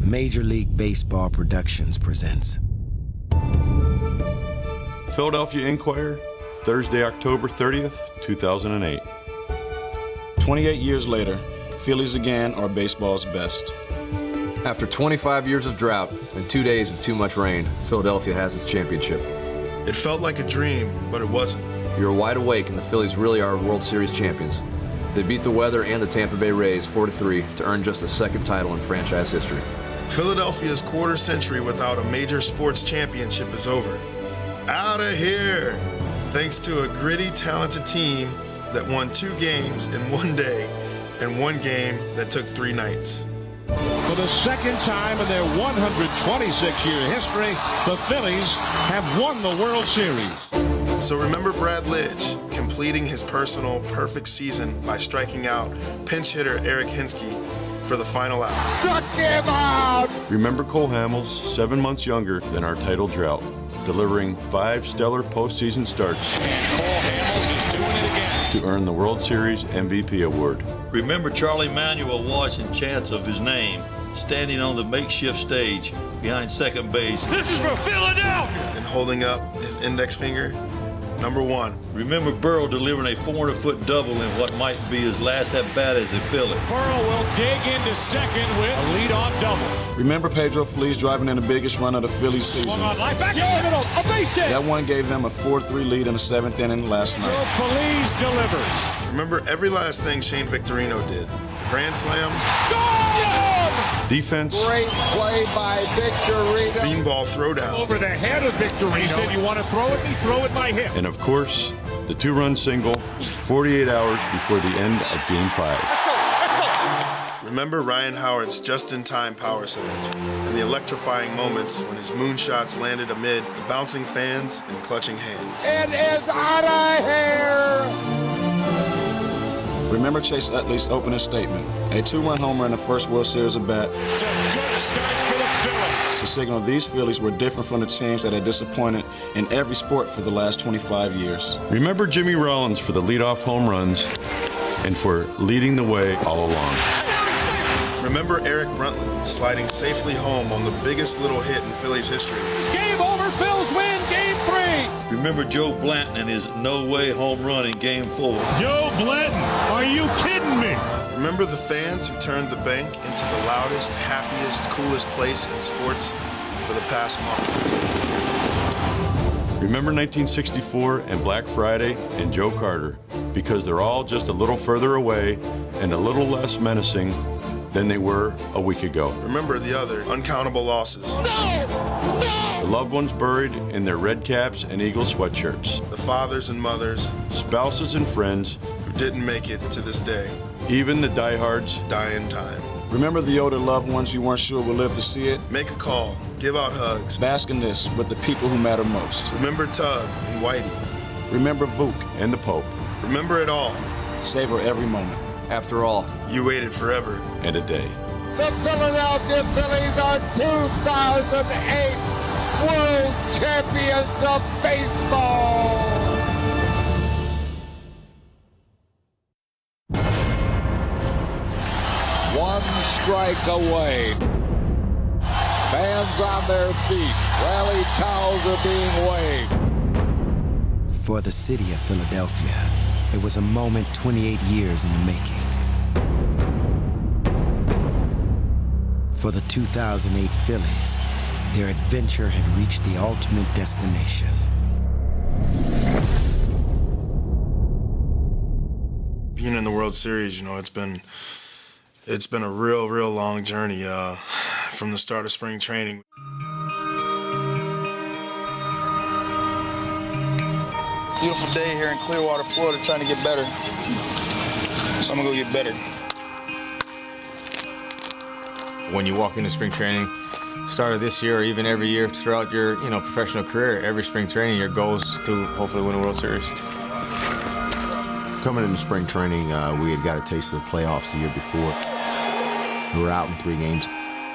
Major League Baseball Productions presents Philadelphia Inquirer, Thursday, October 30th, 2008. 28 years later, Phillies again are baseball's best. After 25 years of drought and 2 days of too much rain, Philadelphia has its championship. It felt like a dream, but it wasn't. You're wide awake, and the Phillies really are World Series champions. They beat the weather and the Tampa Bay Rays 4-3 to earn just the second title in franchise history. Philadelphia's quarter century without a major sports championship is over. Out of here! Thanks to a gritty, talented team that won 2 games in 1 day and 1 game that took 3 nights. For the second time in their 126-year history, the Phillies have won the World Series. So remember Brad Lidge completing his personal perfect season by striking out pinch hitter Eric Hinsky for the final out. Struck him out! Remember Cole Hamels, 7 months younger than our title drought, delivering 5 stellar postseason starts. And Cole Hamels is doing it again. To earn the World Series MVP award. Remember Charlie Manuel watching chants of his name, standing on the makeshift stage behind second base. This is for Philadelphia! And holding up his index finger. Number 1. Remember Burrow delivering a 400-foot double in what might be his last at-bat as a Philly. Burrow will dig into second with a leadoff double. Remember Pedro Feliz driving in the biggest run of the Phillies season? Swung on line back in the middle, a base hit! That one gave them a 4-3 lead in the 7th inning last night. Feliz delivers. Remember every last thing Shane Victorino did. The grand slams, Defense, Great play by Victorino. beanball throwdown, Over the head of Victorino. He said, you want to throw it? Me throw it my hip. and of course, the 2-run single 48 hours before the end of Game 5. Remember Ryan Howard's just-in-time power surge and the electrifying moments when his moonshots landed amid the bouncing fans and clutching hands. It is out of here. Remember Chase Utley's opening statement, a 2-run homer in the first World Series at bat, It's a good start for the Phillies. to signal these Phillies were different from the teams that had disappointed in every sport for the last 25 years. Remember Jimmy Rollins for the leadoff home runs and for leading the way all along. Remember Eric Bruntlett sliding safely home on the biggest little hit in Phillies history. Game over, Phils win Game 3. Remember Joe Blanton and his no-way home run in Game 4. Joe Blanton, are you kidding me? Remember the fans who turned the bank into the loudest, happiest, coolest place in sports for the past month. Remember 1964 and Black Friday and Joe Carter, because they're all just a little further away and a little less menacing than they were a week ago. Remember the other uncountable losses. The loved ones buried in their red caps and Eagle sweatshirts. The fathers and mothers Spouses and friends, who didn't make it to this day. even the diehards. Die in time. Remember the older loved ones you weren't sure would live to see it? Make a call. Give out hugs. Bask in this with the people who matter most. Remember Tug and Whitey. Remember Vuk. And the Pope. Remember it all. Savor every moment. After all, You waited forever. And a day. The Philadelphia Phillies are 2008 World Champions of Baseball. One strike away. Fans on their feet. Rally towels are being waved. For the city of Philadelphia, it was a moment 28 years in the making. For the 2008 Phillies, their adventure had reached the ultimate destination. Being in the World Series, you know, it's been a real long journey from the start of spring training. Beautiful day here in Clearwater, Florida, trying to get better. So I'm gonna go get better. When you walk into spring training, start of this year or even every year throughout your professional career, every spring training, your goal is to hopefully win a World Series. Coming into spring training, we had got a taste of the playoffs the year before. We were out in 3 games,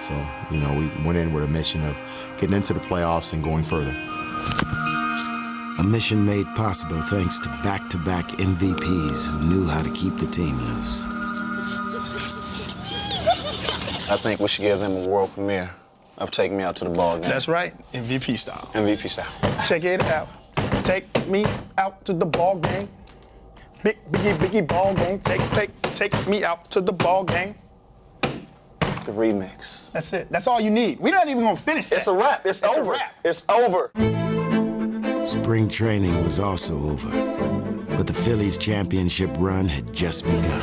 so we went in with a mission of getting into the playoffs and going further. A mission made possible thanks to back-to-back MVPs who knew how to keep the team loose. I think we should give them a world premiere of Take Me Out to the Ball Game. That's right, MVP style. MVP style. Check it out. Take me out to the ball game. Biggie ball game. Take me out to the ball game. The remix. That's it. That's all you need. We're not even gonna finish that. It's a wrap. It's over. A wrap. It's over. Spring training was also over, but the Phillies' championship run had just begun.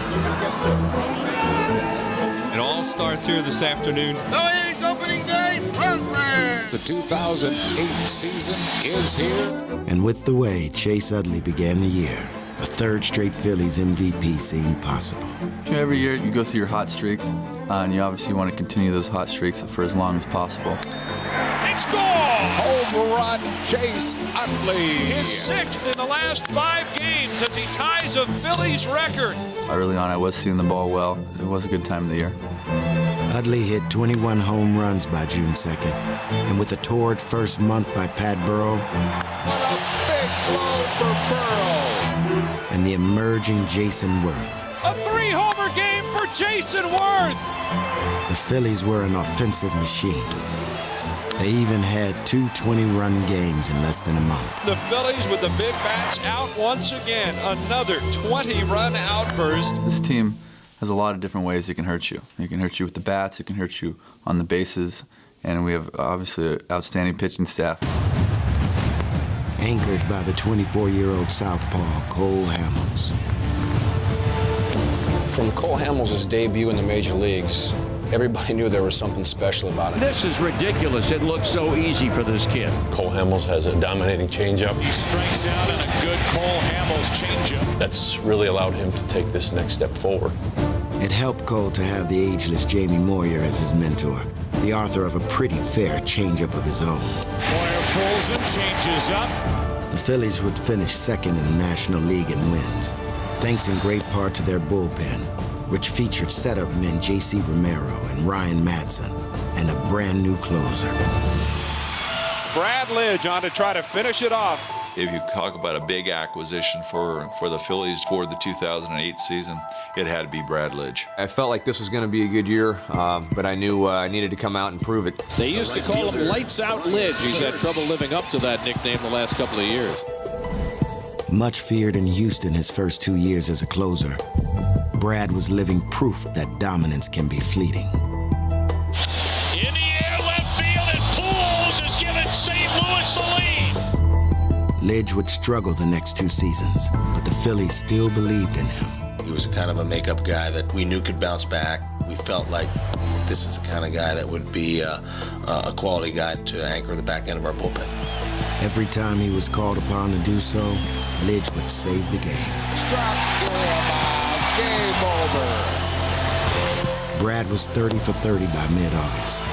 It all starts here this afternoon. Phillies opening day program. The 2008 season is here. And with the way Chase Utley began the year, a third straight Phillies MVP seemed possible. Every year you go through your hot streaks, and you obviously want to continue those hot streaks for as long as possible. Big score! Home run, Chase Utley. His 6th in the last 5 games as he ties a Phillies record. Early on, I was seeing the ball well. It was a good time of the year. Utley hit 21 home runs by June 2nd, and with a torrid first month by Pat Burrow, Big blow for Burrow. and the emerging Jason Worth, A 3-homer game for Jason Worth. the Phillies were an offensive machine. They even had 2 20-run games in less than a month. The Phillies with the big bats out once again. Another 20-run outburst. This team has a lot of different ways it can hurt you. It can hurt you with the bats, it can hurt you on the bases, and we have obviously an outstanding pitching staff. Anchored by the 24-year-old southpaw Cole Hamels. From Cole Hamels' debut in the major leagues, everybody knew there was something special about it. This is ridiculous. It looks so easy for this kid. Cole Hamels has a dominating changeup. He strikes out in a good Cole Hamels changeup. That's really allowed him to take this next step forward. It helped Cole to have the ageless Jamie Moyer as his mentor, the author of a pretty fair changeup of his own. Moyer fools him, changes up. The Phillies would finish second in the National League in wins, thanks in great part to their bullpen, which featured setup men J.C. Romero and Ryan Madsen, and a brand new closer. Brad Lidge on to try to finish it off. If you talk about a big acquisition for the Phillies for the 2008 season, it had to be Brad Lidge. I felt like this was going to be a good year, but I knew I needed to come out and prove it. They used to call him Lights Out Lidge. He's had trouble living up to that nickname the last couple of years. Much feared in Houston his first 2 years as a closer, Brad was living proof that dominance can be fleeting. In the air, left field, and Pools has given St. Louis the lead. Lidge would struggle the next 2 seasons, but the Phillies still believed in him. He was a kind of a makeup guy that we knew could bounce back. We felt like this was the kind of guy that would be a quality guy to anchor the back end of our bullpen. Every time he was called upon to do so, Lidge would save the game. Struck to him out. Game over. Brad was 30 for 30 by mid-August.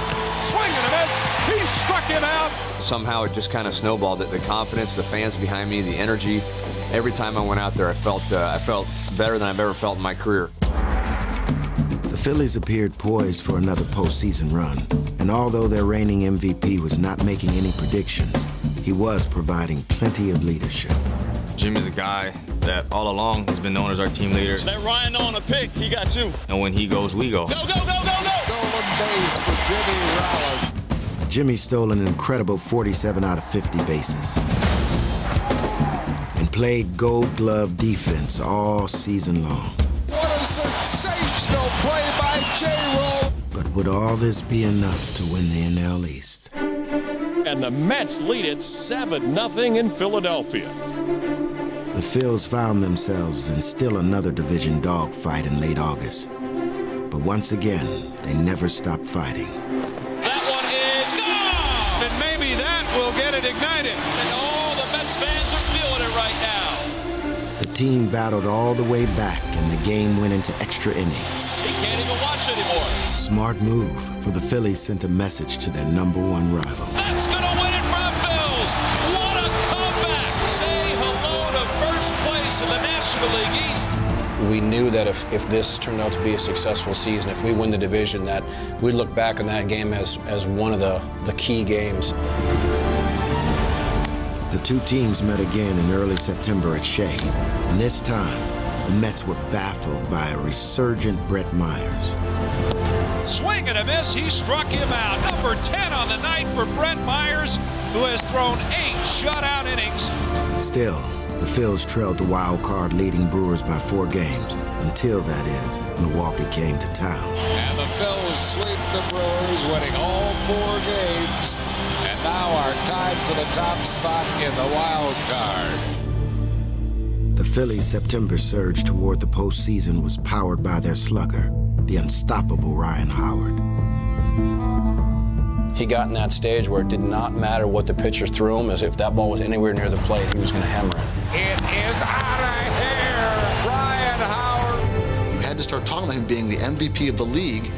Swing and a miss. He struck him out. Somehow it just kind of snowballed. The confidence, the fans behind me, the energy. Every time I went out there, I felt better than I've ever felt in my career. The Phillies appeared poised for another postseason run, and although their reigning MVP was not making any predictions, he was providing plenty of leadership. Jimmy's a guy that all along has been known as our team leader. That Ryan on a pick, he got 2. And when he goes, we go. Go, go, go, go, go! Stolen base for Jimmy Rollins. Jimmy stole an incredible 47 out of 50 bases and played gold glove defense all season long. What a sensational play by J-Roll. But would all this be enough to win the NL East? And the Mets lead it 7-0 in Philadelphia. The Phils found themselves in still another division dogfight in late August. But once again, they never stopped fighting. That one is gone! And maybe that will get it ignited. And all the Mets fans are feeling it right now. The team battled all the way back, and the game went into extra innings. He can't even watch anymore. Smart move, for the Phillies sent a message to their #1 rival. That's gonna win it for the Phils. What a comeback! Say hello to first place in the National League East. We knew that if this turned out to be a successful season, if we win the division, that we'd look back on that game as one of the key games. The 2 teams met again in early September at Shea, and this time, the Mets were baffled by a resurgent Brett Myers. Swing and a miss. He struck him out. Number 10 on the night for Brett Myers, who has thrown 8 shutout innings. Still, the Phils trailed the wild card leading Brewers by 4 games, until, that is, Milwaukee came to town. And the Phils sweep the Brewers, winning all 4 games, and now are tied for the top spot in the wild card. The Phillies' September surge toward the postseason was powered by their slugger, the unstoppable Ryan Howard. He got in that stage where it did not matter what the pitcher threw him, as if that ball was anywhere near the plate, he was going to hammer it. It is out of here, Ryan Howard. You had to start talking about him being the MVP of the league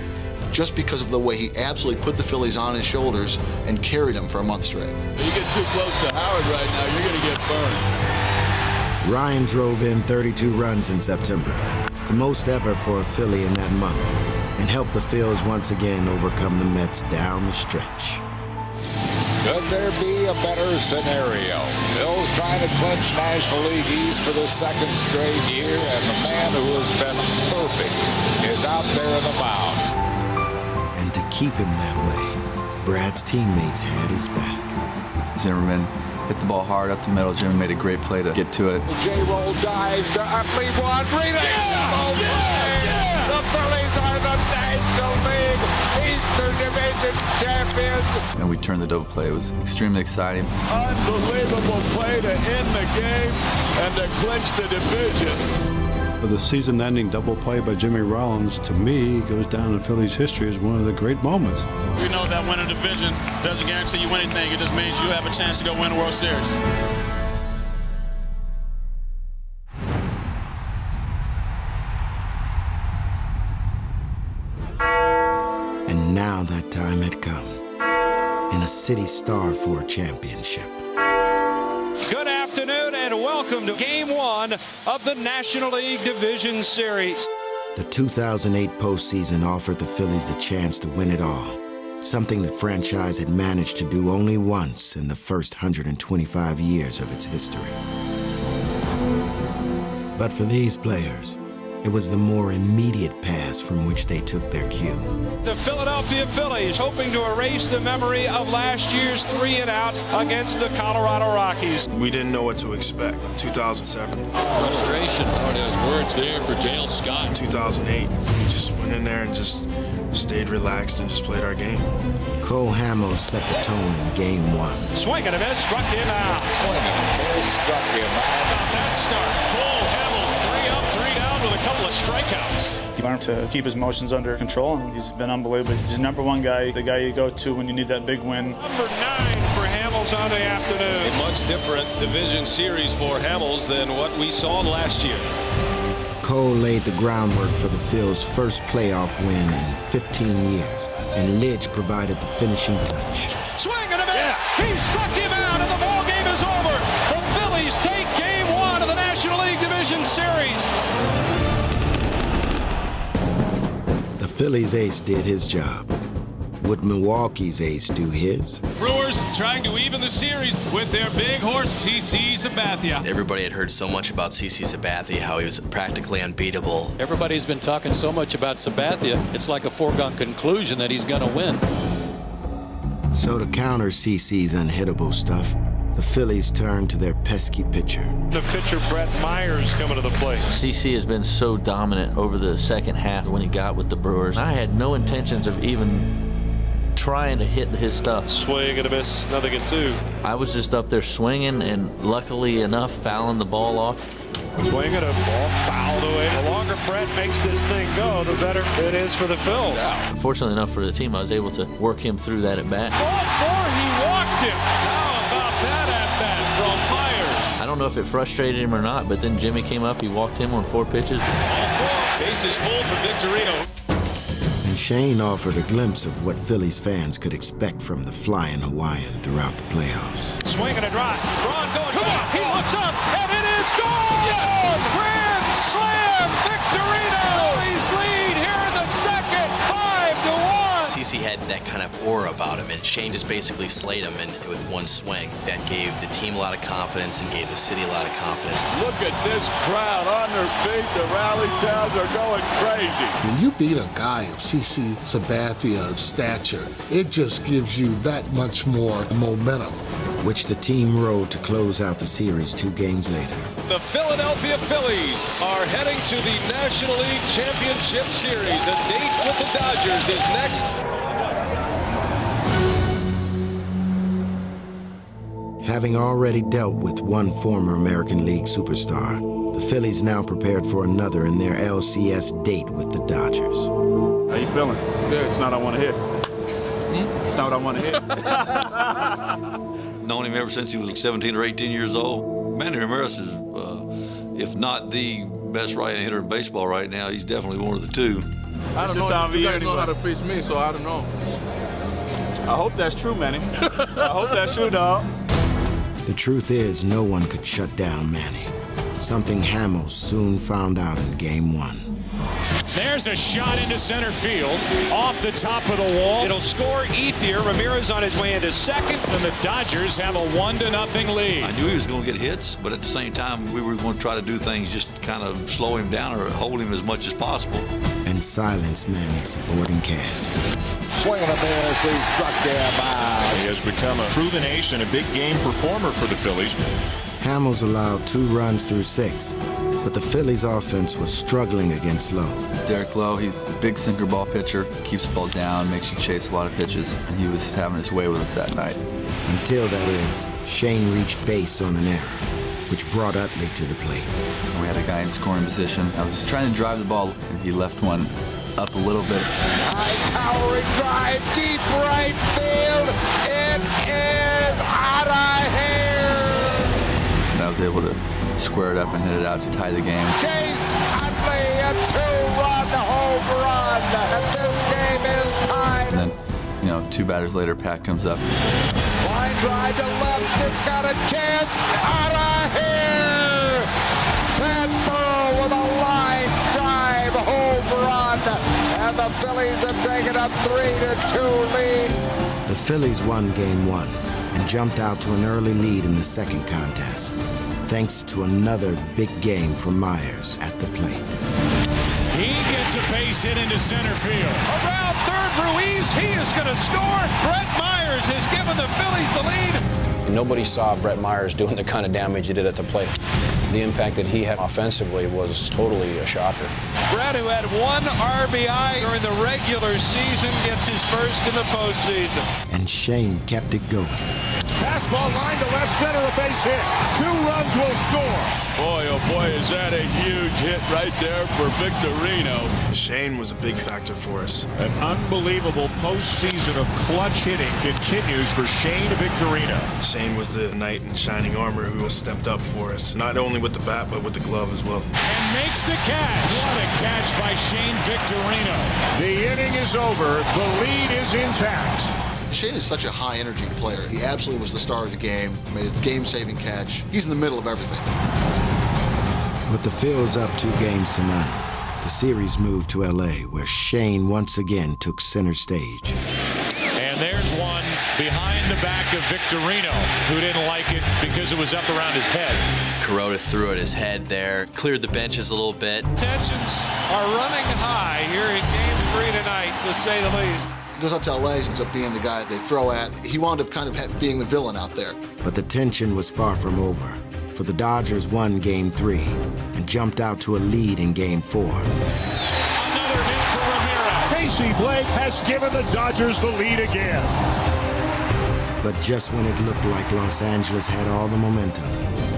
just because of the way he absolutely put the Phillies on his shoulders and carried them for a month straight. You get too close to Howard right now, you're going to get burned. Ryan drove in 32 runs in September, the most ever for a Philly in that month, and helped the Phils once again overcome the Mets down the stretch. Could there be a better scenario? Phil's trying to clinch National League East for the 2nd straight year, and the man who has been perfect is out there in the mound. And to keep him that way, Brad's teammates had his back. Zimmerman hit the ball hard up the middle. Jimmy made a great play to get to it. The J-roll dives to Utley one. The Phillies are the National League Eastern Division champions. And we turned the double play. It was extremely exciting. Unbelievable play to end the game and to clinch the division. The season-ending double play by Jimmy Rollins, to me, goes down in Phillies history as one of the great moments. We know that winning a division doesn't guarantee you anything. It just means you have a chance to go win a World Series. And now that time had come, in a city starved for a championship. Good afternoon and welcome to Game 1 of the National League Division Series. The 2008 postseason offered the Phillies the chance to win it all, something the franchise had managed to do only once in the first 125 years of its history. But for these players, it was the more immediate past from which they took their cue. The Philadelphia Phillies hoping to erase the memory of last year's 3-and-out against the Colorado Rockies. We didn't know what to expect. 2007. Frustration. There's words there for Dale Scott. 2008. We just went in there and just stayed relaxed and just played our game. Cole Hamels set the tone in Game 1. Swing and a miss, struck him out. Swing and a miss, struck him out. About that start, Cole Hamels 3 up, 3 down with a couple of strikeouts. He learned to keep his emotions under control, and he's been unbelievable. He's the #1 guy, the guy you go to when you need that big win. Number 9 for Hamels on the afternoon. A much different division series for Hamels than what we saw last year. Cole laid the groundwork for the Phils' first playoff win in 15 years, and Lidge provided the finishing touch. Swing and a miss! Yeah. He struck him out, and the ball game is over. The Phillies take Game 1 of the National League Division Series. The Phillies ace did his job. Would Milwaukee's ace do his? Brewers trying to even the series with their big horse, CC Sabathia. Everybody had heard so much about CC Sabathia, how he was practically unbeatable. Everybody's been talking so much about Sabathia, it's like a foregone conclusion that he's going to win. So to counter CC's unhittable stuff, the Phillies turned to their pesky pitcher. The pitcher, Brett Myers, coming to the plate. CC has been so dominant over the second half when he got with the Brewers. I had no intentions of even trying to hit his stuff. Swing and a miss, nothing at 2. I was just up there swinging and luckily enough fouling the ball off. Swing and a ball fouled away. The longer Brett makes this thing go, the better it is for the Phils. Yeah. Fortunately enough for the team, I was able to work him through that at bat. Ball 4, he walked him. How about that at bat from Myers? I don't know if it frustrated him or not, but then Jimmy came up, he walked him on 4 pitches. All 4 bases full for Victorino. And Shane offered a glimpse of what Phillies fans could expect from the flying Hawaiian throughout the playoffs. Swing and a drive. Ron going down. He looks up, and it is gone! Yes! Grand slam! Victorino! Phillies lead here in the second, 5-1. CeCe had that kind of aura about him, and Shane just basically slayed him with one swing. That gave the team a lot of confidence and gave the city a lot of confidence. Look at this crowd on their feet. The rally towns are going crazy. When you beat a guy of CeCe Sabathia's stature, it just gives you that much more momentum. Which the team rode to close out the series 2 games later. The Philadelphia Phillies are heading to the National League Championship Series. A date with the Dodgers is next. Having already dealt with one former American League superstar, the Phillies now prepared for another in their LCS date with the Dodgers. How you feeling? Good. It's not what I want to hear. It's not what I want to hear. Known him ever since he was 17 or 18 years old. Manny Ramirez is, if not the best right-hand hitter in baseball right now, he's definitely one of the two. I don't know. You guys know how to pitch me, so I don't know. I hope that's true, Manny. I hope that's true, dog. The truth is, no one could shut down Manny. Something Hamels soon found out in Game 1. There's a shot into center field, off the top of the wall. It'll score Ethier. Ramirez on his way into second, and the Dodgers have a 1-0 lead. I knew he was going to get hits, but at the same time, we were going to try to do things just kind of slow him down or hold him as much as possible. And silence Manny's supporting cast. Swing and a miss, he's struck down by. He has become a proven ace and a big game performer for the Phillies. Hamels allowed 2 runs through 6, but the Phillies' offense was struggling against Lowe. Derek Lowe, he's a big sinker ball pitcher, keeps the ball down, makes you chase a lot of pitches, and he was having his way with us that night. Until, that is, Shane reached base on an error, which brought Utley to the plate. And we had a guy in scoring position. I was trying to drive the ball, and he left one up a little bit. High towering drive, deep right field. It is out of here. And I was able to square it up and hit it out to tie the game. Chase Utley, a 2-run home run. And this game is tied. And then, 2 batters later, Pat comes up. Line drive to left. It's got a chance. Out of here. Pat Burrow with a line drive home run. And the Phillies have taken a 3-2 lead. The Phillies won Game 1 and jumped out to an early lead in the second contest, thanks to another big game from Myers at the plate. He gets a base hit into center field. Around third, Ruiz, he is going to score. Brett Myers has given the Phillies the lead. Nobody saw Brett Myers doing the kind of damage he did at the plate. The impact that he had offensively was totally a shocker. Brett, who had 1 RBI during the regular season, gets his first in the postseason. And Shane kept it going. Fastball line to left center, a base hit. 2 runs will score. Boy, oh boy, is that a huge hit right there for Victorino. Shane was a big factor for us. An unbelievable postseason of clutch hitting continues for Shane Victorino. Shane was the knight in shining armor who stepped up for us, not only with the bat, but with the glove as well. And makes the catch. What a catch by Shane Victorino. The inning is over. The lead is intact. Shane is such a high-energy player. He absolutely was the star of the game, made a game-saving catch. He's in the middle of everything. With the Phils up 2 games to none, the series moved to L.A., where Shane once again took center stage. And there's one behind the back of Victorino, who didn't like it because it was up around his head. Kuroda threw at his head there, cleared the benches a little bit. Tensions are running high here in Game 3 tonight, to say the least. He goes out to LA, ends up being the guy they throw at. He wound up kind of being the villain out there. But the tension was far from over, for the Dodgers won Game 3 and jumped out to a lead in Game 4. Another hit for Ramirez. Casey Blake has given the Dodgers the lead again. But just when it looked like Los Angeles had all the momentum,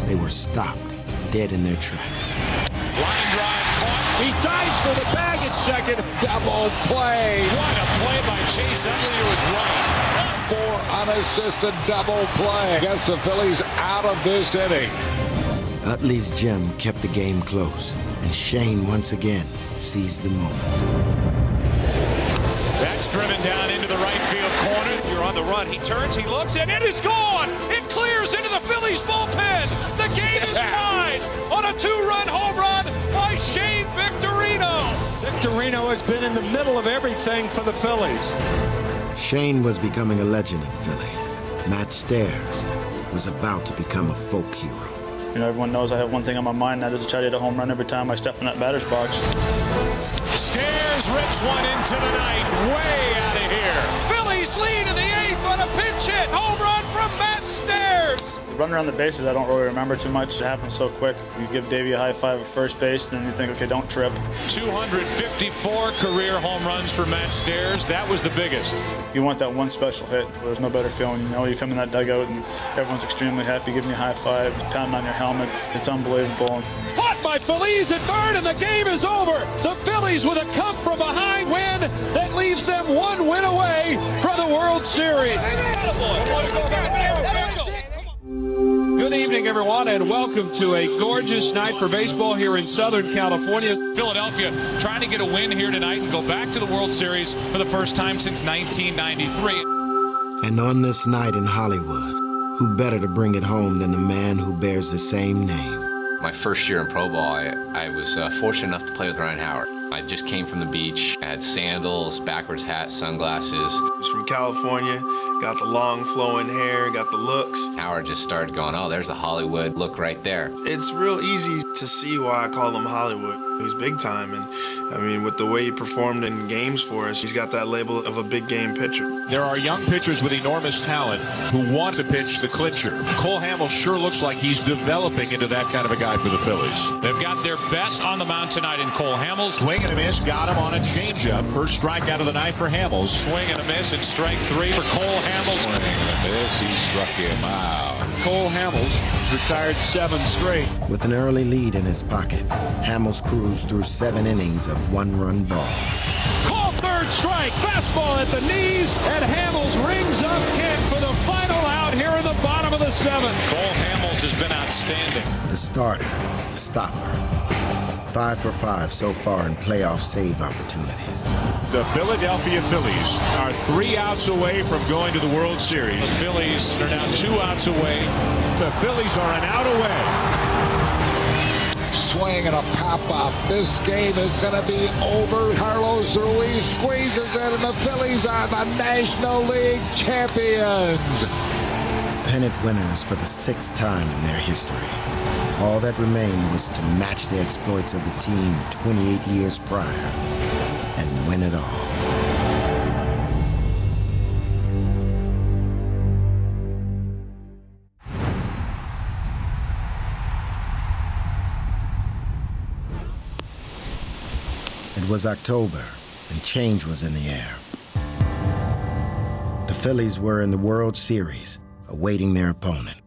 they were stopped dead in their tracks. Line drive caught. He dives for the bag at second. Double play. What a play by Chase Utley, who was right. For unassisted double play. Gets the Phillies out of this inning. Utley's gem kept the game close, and Shane once again seized the moment. That's driven down into the right field corner. You're on the run. He turns, he looks, and it is gone. It clears into the Phillies bullpen. The game is tied on a 2-run home run by Shane Victorino. Victorino has been in the middle of everything for the Phillies. Shane was becoming a legend in Philly. Matt Stairs was about to become a folk hero. You know, everyone knows I have one thing on my mind, and that is to try to hit a home run every time I step in that batter's box. Stairs rips one into the night, way out of here. Phillies lead in the 8th on a pinch hit. Home run from Matt Stairs. Running around the bases, I don't really remember too much. It happens so quick. You give Davey a high five at first base, then you think, okay, don't trip. 254 career home runs for Matt Stairs. That was the biggest. You want that one special hit. There's no better feeling. You know, you come in that dugout and everyone's extremely happy, giving you a high five, pounding on your helmet. It's unbelievable. Caught by Phillies at third, and the game is over. The Phillies with a come from behind win that leaves them one win away from the World Series. Good evening, everyone, and welcome to a gorgeous night for baseball here in Southern California. Philadelphia trying to get a win here tonight and go back to the World Series for the first time since 1993. And on this night in Hollywood, who better to bring it home than the man who bears the same name? My first year in pro ball, I was fortunate enough to play with Ryan Howard. I just came from the beach. I had sandals, backwards hat, sunglasses. He's from California, got the long flowing hair, got the looks. Howard just started going, oh, there's the Hollywood look right there. It's real easy to see why I call him Hollywood. He's big time, and I mean, with the way he performed in games for us, he's got that label of a big game pitcher. There are young pitchers with enormous talent who want to pitch the clincher. Cole Hamels sure looks like he's developing into that kind of a guy for the Phillies. They've got their best on the mound tonight in Cole Hamels. Swing and a miss, got him on a changeup. First strikeout of the night for Hamels. Swing and a miss, and strike 3 for Cole Hamels. Swing and a miss, he struck him out. Cole Hamels has retired 7 straight. With an early lead in his pocket, Hamels cruised through 7 innings of one-run ball. Call third strike, fastball at the knees, and Hamels rings up Kent for the final out here in the bottom of the 7th. Cole Hamels has been outstanding. The starter, the stopper. 5 for 5 so far in playoff save opportunities. The Philadelphia Phillies are 3 outs away from going to the World Series. The Phillies are now 2 outs away. The Phillies are an out away. Swing and a pop-up. This game is going to be over. Carlos Ruiz squeezes it, and the Phillies are the National League champions. Pennant winners for the 6th time in their history. All that remained was to match the exploits of the team 28 years prior and win it all. It was October, and change was in the air. The Phillies were in the World Series, awaiting their opponent.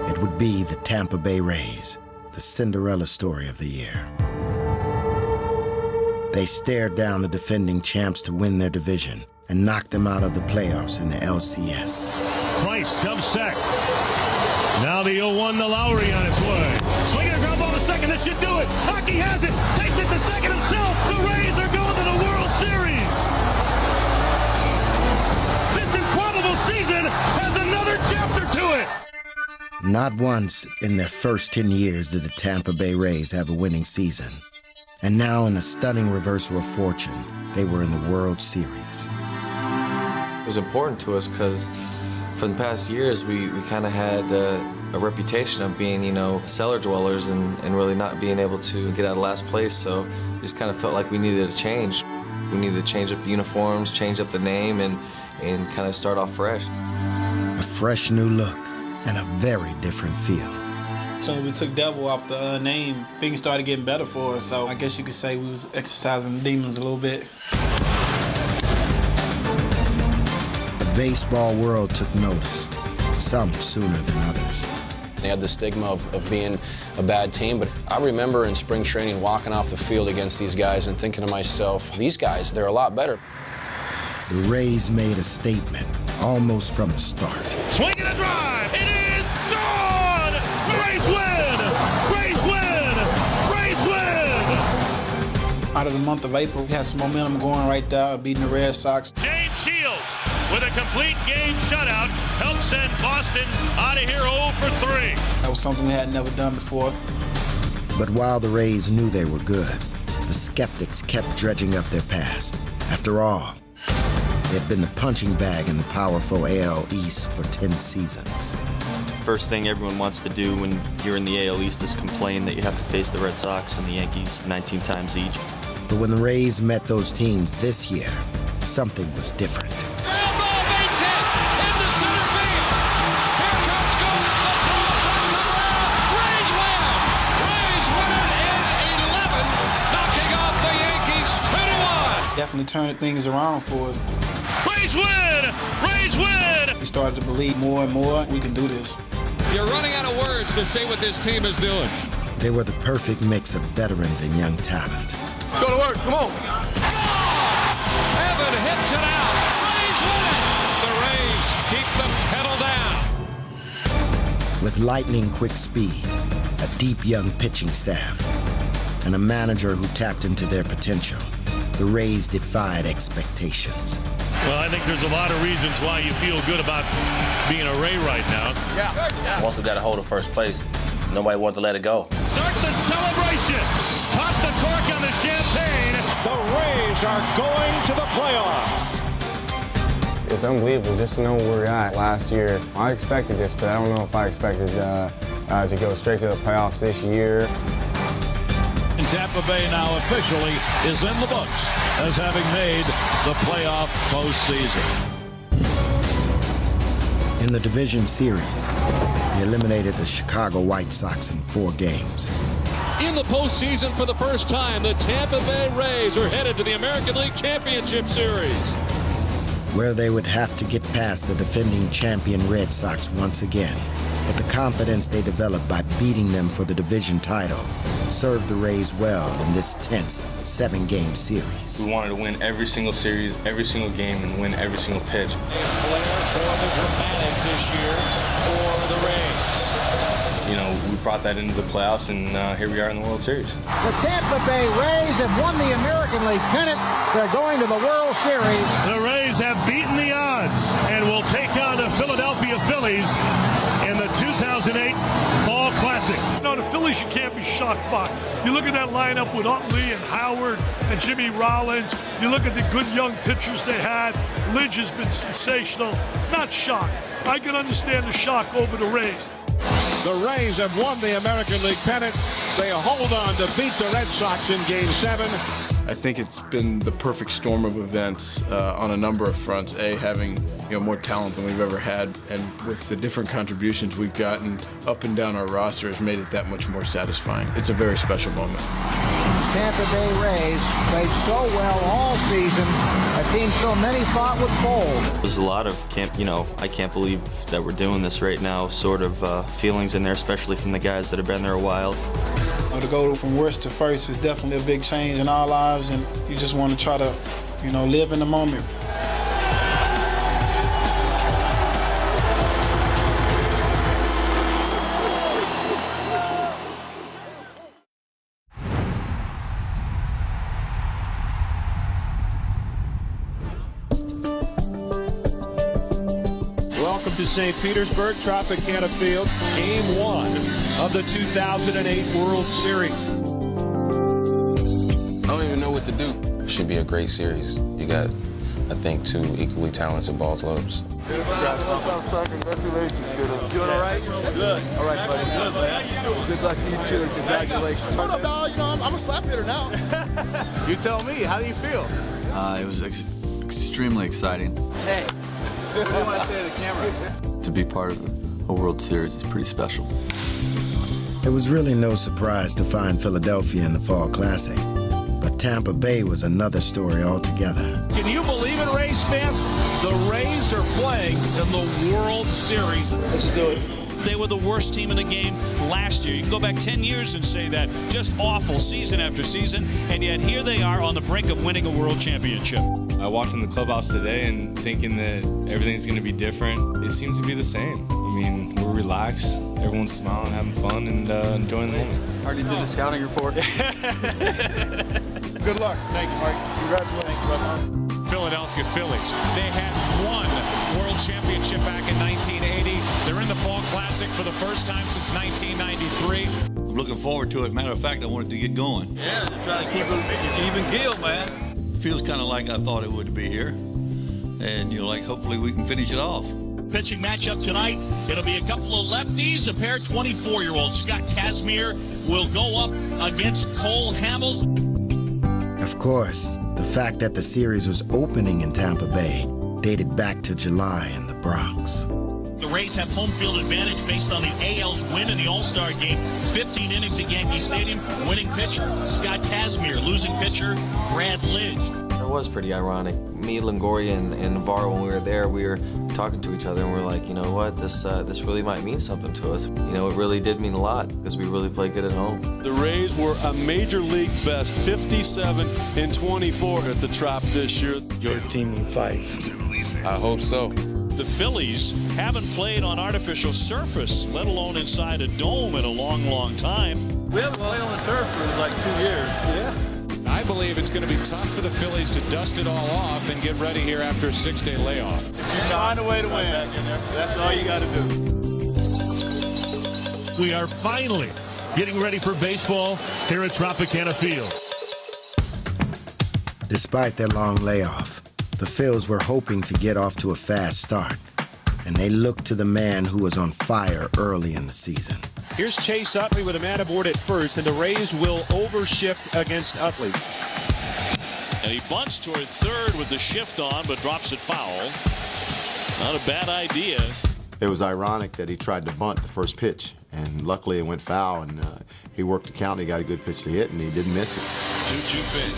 It would be the Tampa Bay Rays, the Cinderella story of the year. They stared down the defending champs to win their division and knocked them out of the playoffs in the LCS. Price comes set. Now the 0-1 to Lowry on its way. Swinging a ground ball to second, that should do it. Hockey has it, takes it to second himself. The Rays are going to the World Series. This improbable season has another chapter to it. Not once in their first 10 years did the Tampa Bay Rays have a winning season. And now, in a stunning reversal of fortune, they were in the World Series. It was important to us because for the past years, we kind of had a reputation of being, cellar dwellers and really not being able to get out of last place. So we just kind of felt like we needed a change. We needed to change up the uniforms, change up the name, and kind of start off fresh. A fresh new look and a very different feel. So we took Devil off the name, things started getting better for us. So I guess you could say we was exercising the demons a little bit. The baseball world took notice, some sooner than others. They had the stigma of being a bad team, but I remember in spring training walking off the field against these guys and thinking to myself, these guys, they're a lot better. The Rays made a statement almost from the start. Swing and a drive. It is gone. Rays win. Rays win. Rays win. Out of the month of April, we had some momentum going right there, beating the Red Sox. James Shields with a complete game shutout helps send Boston out of here 0 for 3. That was something we had never done before. But while the Rays knew they were good, the skeptics kept dredging up their past. After all, they had been the punching bag in the powerful AL East for 10 seasons. First thing everyone wants to do when you're in the AL East is complain that you have to face the Red Sox and the Yankees 19 times each. But when the Rays met those teams this year, something was different. Definitely turning things around for us. Rays win! Rays win! We started to believe more and more we can do this. You're running out of words to say what this team is doing. They were the perfect mix of veterans and young talent. Let's go to work. Come on. Evan hits it out. Rays win it. The Rays keep the pedal down. With lightning-quick speed, a deep young pitching staff, and a manager who tapped into their potential, the Rays defied expectations. Well, I think there's a lot of reasons why you feel good about being a Ray right now. Yeah. Once we got a hold of first place, nobody wanted to let it go. Start the celebration. Pop the cork on the champagne. The Rays are going to the playoffs. It's unbelievable just to know where we're at. Last year, I expected this, but I don't know if I expected to go straight to the playoffs this year. Tampa Bay now officially is in the books as having made the playoff postseason. In the division series, they eliminated the Chicago White Sox in 4 games. In the postseason for the first time, the Tampa Bay Rays are headed to the American League Championship Series, where they would have to get past the defending champion Red Sox once again. But the confidence they developed by beating them for the division title served the Rays well in this tense 7-game series. We wanted to win every single series, every single game, and win every single pitch. A flair for the dramatic this year for the Rays. You know, we brought that into the playoffs, and here we are in the World Series. The Tampa Bay Rays have won the American League pennant. They're going to the World Series. The Rays have beaten the odds and will take on the Philadelphia Phillies in the 2008 Fall Classic. No, the Phillies you can't be shocked by. You look at that lineup with Utley and Howard and Jimmy Rollins. You look at the good young pitchers they had. Lidge has been sensational. Not shocked. I can understand the shock over the Rays. The Rays have won the American League pennant. They hold on to beat the Red Sox in Game 7. I think it's been the perfect storm of events on a number of fronts. A, having more talent than we've ever had, and with the different contributions we've gotten up and down our roster has made it that much more satisfying. It's a very special moment. Tampa Bay Rays played so well all season, a team so many thought would fold. There's a lot of, I can't believe that we're doing this right now sort of feelings in there, especially from the guys that have been there a while. To go from worst to first is definitely a big change in our lives, and you just want to try to, live in the moment. Welcome to St. Petersburg, Tropicana Field, Game 1 of the 2008 World Series. I don't even know what to do. It should be a great series. You got, I think, 2 equally talented ball clubs. Congratulations. You doing all right? Good. All right, buddy. Good, buddy. Good luck to you, too. Congratulations. Hold up, dog. I'm a slap hitter now. You tell me. How do you feel? It was extremely exciting. Hey. What do you want to say to the camera? To be part of a World Series is pretty special. It was really no surprise to find Philadelphia in the Fall Classic, but Tampa Bay was another story altogether. Can you believe it, Rays fans? The Rays are playing in the World Series. Let's do it. They were the worst team in the game last year. You can go back 10 years and say that. Just awful season after season, and yet here they are on the brink of winning a world championship. I walked in the clubhouse today and thinking that everything's going to be different. It seems to be the same. I mean, we're relaxed. Everyone's smiling, having fun, and enjoying the moment. Already did the scouting report. Good luck. Thank you, Mike. Congratulations, brother. Philadelphia Phillies. They had won World Championship back in 1980. They're in the Fall Classic for the first time since 1993. I'm looking forward to it. Matter of fact, I wanted to get going. Yeah, just trying to keep it even keel, man. Feels kind of like I thought it would be here. And, like, hopefully we can finish it off. Pitching matchup tonight, it'll be a couple of lefties. A pair of 24-year-olds. Scott Kazmir will go up against Cole Hamels. Of course, the fact that the series was opening in Tampa Bay dated back to July in the Bronx. The Rays have home field advantage based on the AL's win in the All-Star game. 15 innings at Yankee Stadium. Winning pitcher, Scott Kazmir. Losing pitcher, Brad Lidge. It was pretty ironic. Me, Longoria, and Navarro, when we were there, we were talking to each other, and we're like, you know what, this really might mean something to us. It really did mean a lot because we really played good at home. The Rays were a major league best, 57 and 24 at the Trop this year. Your team in 5. I hope so. The Phillies haven't played on artificial surface, let alone inside a dome, in a long, long time. We haven't played on the turf for like 2 years. Yeah. I believe it's going to be tough for the Phillies to dust it all off and get ready here after a 6-day layoff. Find a way to win. That's all you got to do. We are finally getting ready for baseball here at Tropicana Field. Despite their long layoff, the Phils were hoping to get off to a fast start, and they looked to the man who was on fire early in the season. Here's Chase Utley with a man aboard at first, and the Rays will overshift against Utley. And he bunts toward third with the shift on, but drops it foul. Not a bad idea. It was ironic that he tried to bunt the first pitch, and luckily it went foul, and he worked the count, and he got a good pitch to hit, and he didn't miss it. 2-2 pitch.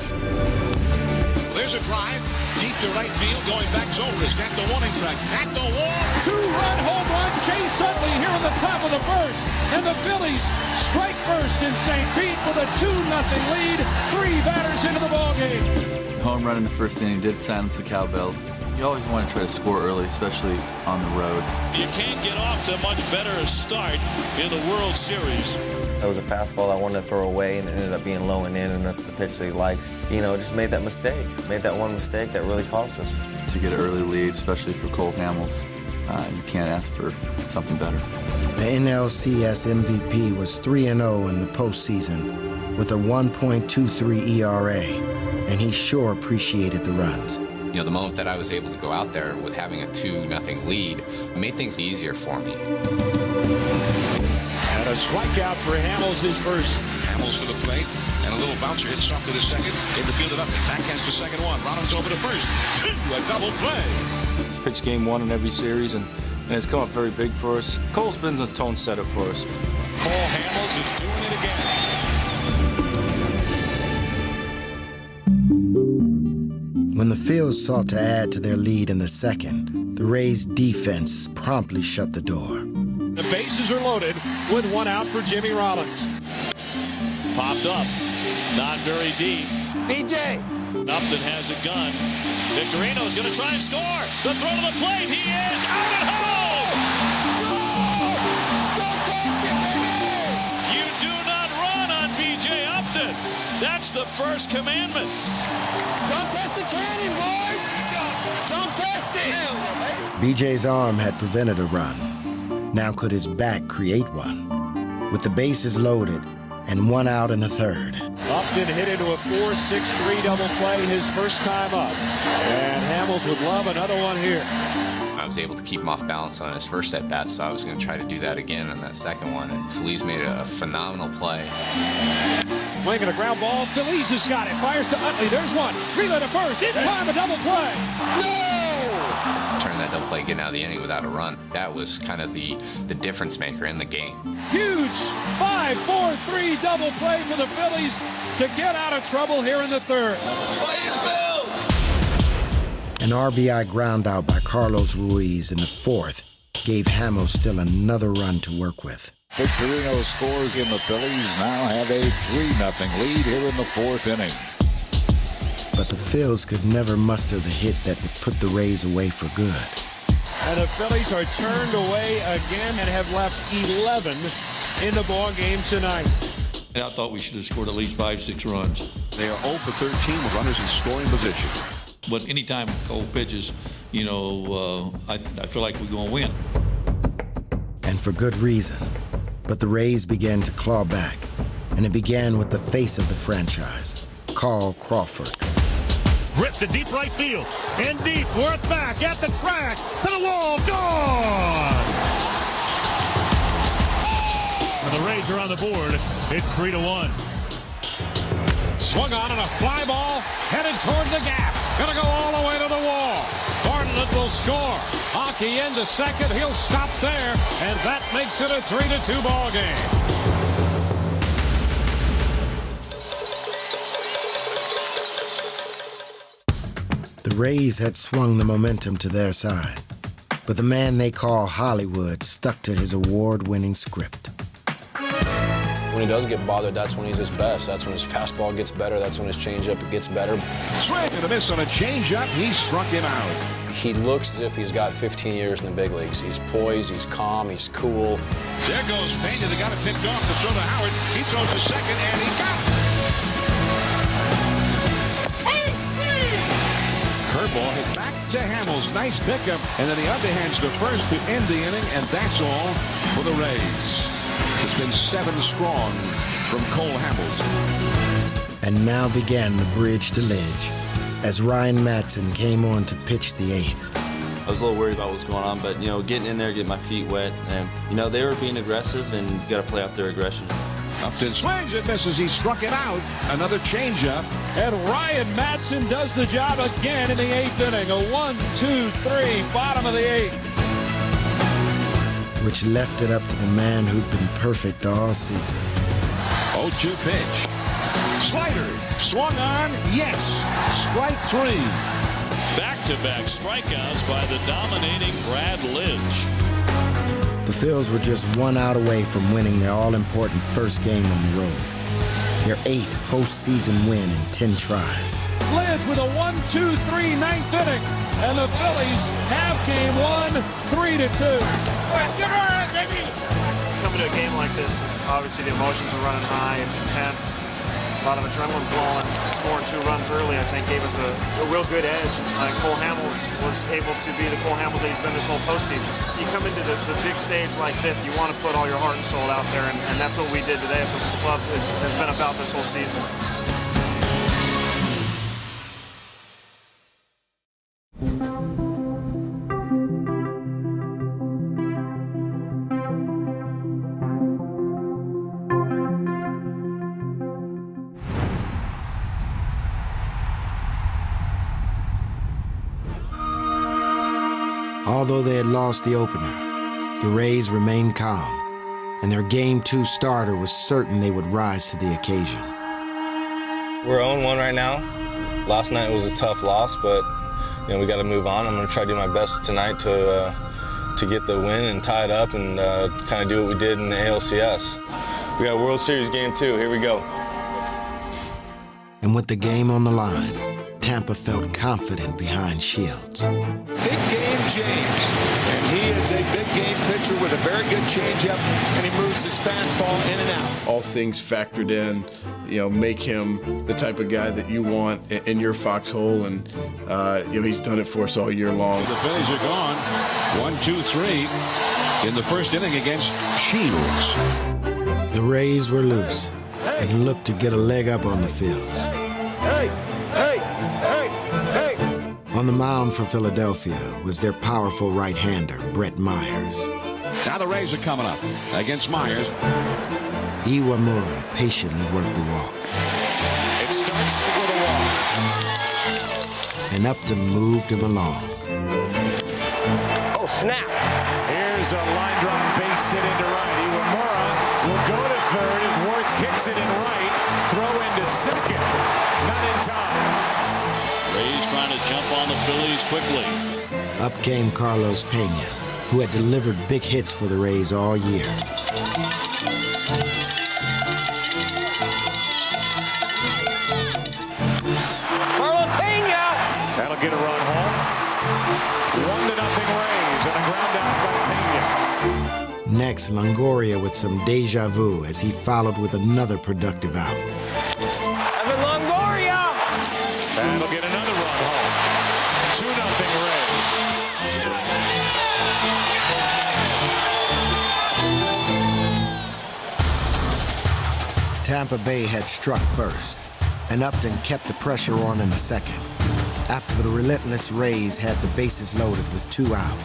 There's a drive. Deep to right field, going back Zobrist at the warning track, at the wall. 2-run home run, Chase Utley here in the top of the first. And the Phillies strike first in St. Pete with a 2-0 lead. 3 batters into the ballgame. Home run in the first inning did silence the cowbells. You always want to try to score early, especially on the road. You can't get off to much better a start in the World Series. That was a fastball I wanted to throw away, and it ended up being low and in, and that's the pitch that he likes. Just made that mistake. Made that one mistake that really cost us. To get an early lead, especially for Cole Hamels, you can't ask for something better. The NLCS MVP was 3-0 in the postseason with a 1.23 ERA, and he sure appreciated the runs. The moment that I was able to go out there with having a 2-0 lead made things easier for me. And a strikeout for Hamels, his first. Hamels to the plate, and a little bouncer hits softly to second. In the field it up, backhand to second one. Rollins over to first. 2, a double play. He's pitched game 1 in every series, and it's come up very big for us. Cole's been the tone setter for us. Cole Hamels is doing it again. When the Phils sought to add to their lead in the second, the Rays' defense promptly shut the door. The bases are loaded with 1 out for Jimmy Rollins. Popped up, not very deep. BJ! Upton has a gun. Victorino's going to try and score. The throw to the plate. He is out at home! You do not run on BJ Upton. That's the first commandment. Don't test the cannon, boys! Don't test it! BJ's arm had prevented a run. Now could his back create one? With the bases loaded and 1 out in the third. Upton hit into a 4-6-3 double play his first time up. And Hamels would love another one here. I was able to keep him off balance on his first at-bat, so I was going to try to do that again on that second one. And Feliz made a phenomenal play. Swinging a ground ball. Feliz has got it. Fires to Utley. There's one. Relay to first. In time, a double play. No! Turn that double play, getting out of the inning without a run. That was kind of the difference maker in the game. Huge 5-4-3 double play for the Phillies to get out of trouble here in the third. An RBI ground out by Carlos Ruiz in the fourth gave Hamels still another run to work with. Victorino scores, and the Phillies now have a 3-0 lead here in the 4th inning. But the Phils could never muster the hit that would put the Rays away for good. And the Phillies are turned away again and have left 11 in the ball game tonight. And I thought we should have scored at least 5-6 runs. They are 0 for 13 with runners in scoring position. But anytime Cole pitches, I feel like we're going to win. And for good reason. But the Rays began to claw back. And it began with the face of the franchise, Carl Crawford. Ripped to deep right field. In deep, Worth back at the track. To the wall, gone! And the Rays are on the board. It's 3-1. Swung on a fly ball, headed towards the gap. Gonna go all the way to the wall. Bartlett will score. Hockey into second. He'll stop there, and that makes it a 3-2 ball game. The Rays had swung the momentum to their side, but the man they call Hollywood stuck to his award-winning script. When he does get bothered, that's when he's his best. That's when his fastball gets better. That's when his changeup gets better. Swing and a miss on a changeup. He struck him out. He looks as if he's got 15 years in the big leagues. He's poised, he's calm, he's cool. There goes Pena. They got it picked off to throw to Howard. He throws to second, and he got it. Curveball hit back to Hamels. Nice pickup. And then the underhands to first to end the inning, and that's all for the Rays. It's been 7 strong from Cole Hamels. And now began the bridge to Lidge as Ryan Madson came on to pitch the 8th. I was a little worried about what was going on, but, getting in there, getting my feet wet, and, they were being aggressive, and you got to play off their aggression. Upton swings and misses. He struck it out. Another changeup. And Ryan Madson does the job again in the 8th inning. A 1-2-3, bottom of the 8th. Which left it up to the man who'd been perfect all season. 0-2 pitch. Slider. Swung on. Yes. Strike 3. Back-to-back strikeouts by the dominating Brad Lidge. The Phils were just 1 out away from winning their all-important first game on the road. Their 8th postseason win in 10 tries. Lidge with a 1-2-3 9th inning. And the Phillies have game 1, 3-2. Let's get right, baby! Coming to a game like this, obviously the emotions are running high. It's intense. A lot of adrenaline flowing. Scoring 2 runs early, I think, gave us a real good edge. Cole Hamels was able to be the Cole Hamels that he's been this whole postseason. You come into the big stage like this, you want to put all your heart and soul out there, and that's what we did today. That's what this club has been about this whole season. Although they had lost the opener, the Rays remained calm, and their Game 2 starter was certain they would rise to the occasion. We're 0-1 right now. Last night was a tough loss, but we got to move on. I'm going to try to do my best tonight to get the win and tie it up and kind of do what we did in the ALCS. We got World Series Game 2. Here we go. And with the game on the line, Tampa felt confident behind Shields. Big game James, and he is a big game pitcher with a very good changeup, and he moves his fastball in and out. All things factored in, make him the type of guy that you want in your foxhole, and he's done it for us all year long. The Phillies are gone. 1-2-3 in the first inning against Shields. The Rays were loose and looked to get a leg up on the Phils. On the mound for Philadelphia was their powerful right-hander, Brett Myers. Now the Rays are coming up against Myers. Iwamura patiently worked the walk. It starts with a walk. And Upton moved him along. Oh, snap. Here's a line drive base hit into right. Iwamura will go to third as Worth kicks it in right. Throw into second. Not in time. Rays trying to jump on the Phillies quickly. Up came Carlos Pena, who had delivered big hits for the Rays all year. Carlos Pena! That'll get a run home. 1-0 Rays and a ground out by Pena. Next, Longoria with some deja vu as he followed with another productive out. That'll get another run home. 2-0 Rays. Tampa Tampa Bay had struck first, and Upton kept the pressure on in the second, after the relentless Rays had the bases loaded with 2 out.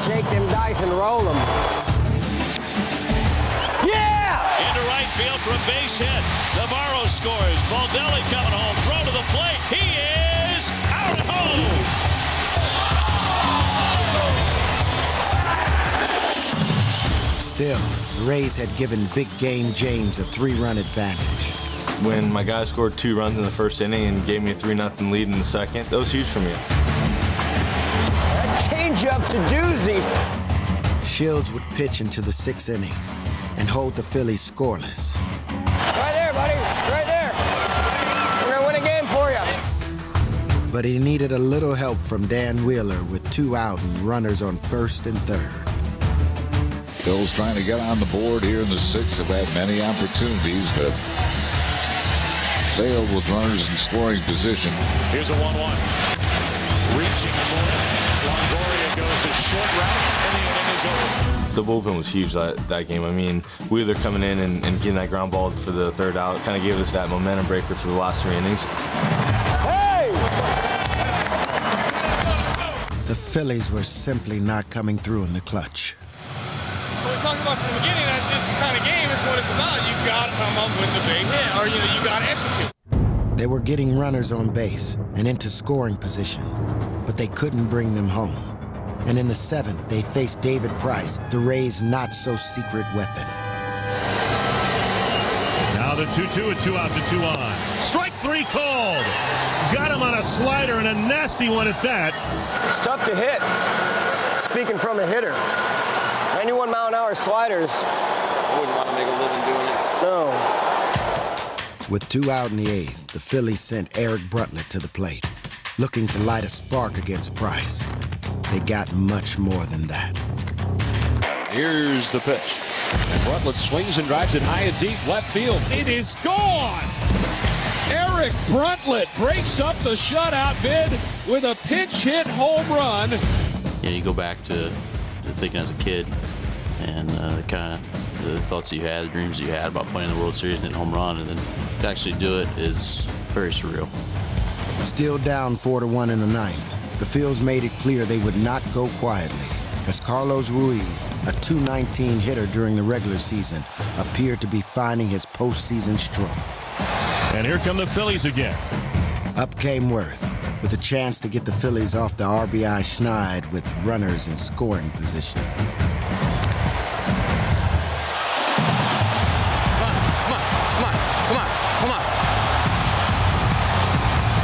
Shake them dice and roll them. Yeah! Into right field for a base hit. Navarro scores. Baldelli coming home. Throw to the plate. He is out at home. Still, the Rays had given Big Game James a 3-run advantage. When my guy scored 2 runs in the first inning and gave me a 3-0 lead in the second, that was huge for me. That changeup's a doozy. Shields would pitch into the 6th inning and hold the Phillies scoreless. Right there, buddy. Right there. We're going to win a game for you. But he needed a little help from Dan Wheeler with 2 out and runners on 1st and 3rd. Phil's trying to get on the board here in the 6th. Have had many opportunities, but failed with runners in scoring position. Here's a 1-1. Reaching for it. Longoria goes to short route, and the inning is over. The bullpen was huge that game. I mean, Wheeler coming in and getting that ground ball for the 3rd out kind of gave us that momentum breaker for the last 3 innings. Hey! The Phillies were simply not coming through in the clutch. We talked about from the beginning that this kind of game is what it's about. You got to come up with the big hit, or you got to execute. They were getting runners on base and into scoring position, but they couldn't bring them home. And in the 7th, they faced David Price, the Rays' not-so-secret weapon. Now the 2-2 and 2 outs and 2 on. Strike 3 called. Got him on a slider and a nasty one at that. It's tough to hit. Speaking from a hitter. 91-mile-an-hour sliders. I wouldn't want to make a living doing it. No. With 2 out in the 8th, the Phillies sent Eric Bruntlett to the plate, looking to light a spark against Price. They got much more than that. Here's the pitch. And Bruntlett swings and drives it high and deep left field. It is gone! Eric Bruntlett breaks up the shutout bid with a pinch hit home run. Yeah, you go back to thinking as a kid and kind of the thoughts that you had, the dreams that you had about playing the World Series and hitting home run, and then to actually do it is very surreal. Still down 4-1 in the 9th, the Phils made it clear they would not go quietly, as Carlos Ruiz, a .219 hitter during the regular season, appeared to be finding his postseason stroke. And here come the Phillies again. Up came Worth, with a chance to get the Phillies off the RBI schneid with runners in scoring position. Come on.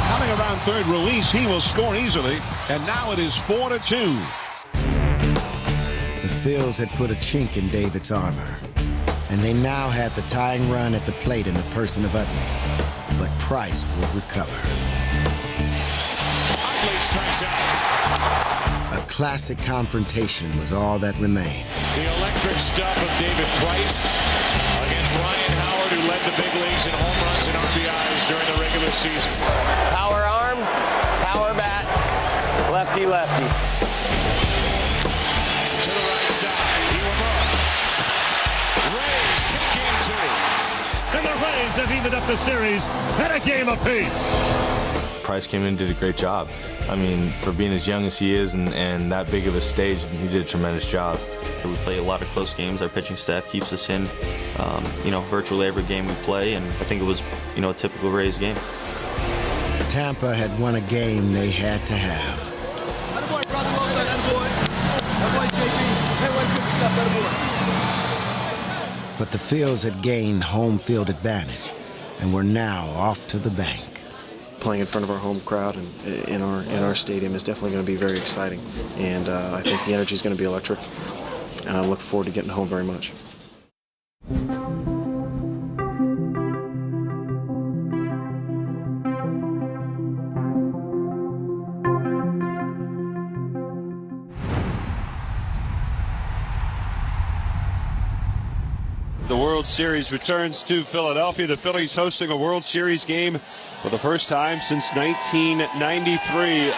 Coming around 3rd, Ruiz, he will score easily, and now it is 4-2. The Phils had put a chink in David's armor, and they now had the tying run at the plate in the person of Utley. But Price would recover. Utley strikes out. A classic confrontation was all that remained. The electric stuff of David Price against Ryan Howard, who led the big leagues in home runs and RBIs during the regular season. Power arm, power bat, lefty-lefty. To the right side, Iwamura. Rays take game 2. And the Rays have evened up the series at a game apiece. Price came in and did a great job. I mean, for being as young as he is and that big of a stage, he did a tremendous job. We play a lot of close games. Our pitching staff keeps us in, virtually every game we play, and I think it was, a typical Rays game. Tampa had won a game they had to have. But the Phils had gained home field advantage and were now off to the bank. Playing in front of our home crowd and in our stadium is definitely going to be very exciting, and I think the energy is going to be electric, and I look forward to getting home very much. The World Series returns to Philadelphia. The Phillies hosting a World Series game for the first time since 1993.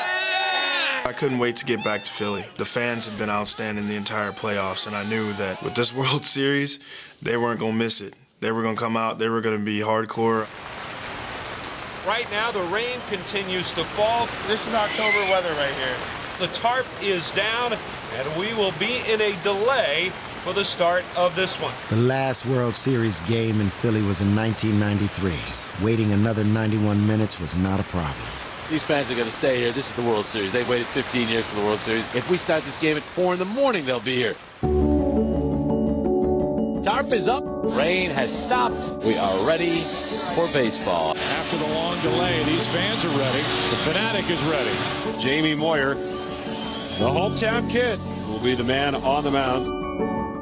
I couldn't wait to get back to Philly. The fans have been outstanding the entire playoffs, and I knew that with this World Series, they weren't going to miss it. They were going to come out. They were going to be hardcore. Right now, the rain continues to fall. This is October weather right here. The tarp is down, and we will be in a delay for the start of this one. The last World Series game in Philly was in 1993. Waiting another 91 minutes was not a problem. These fans are going to stay here. This is the World Series. They've waited 15 years for the World Series. If we start this game at 4 in the morning, they'll be here. Tarp is up. Rain has stopped. We are ready for baseball. After the long delay, these fans are ready. The fanatic is ready. Jamie Moyer, the hometown kid, will be the man on the mound.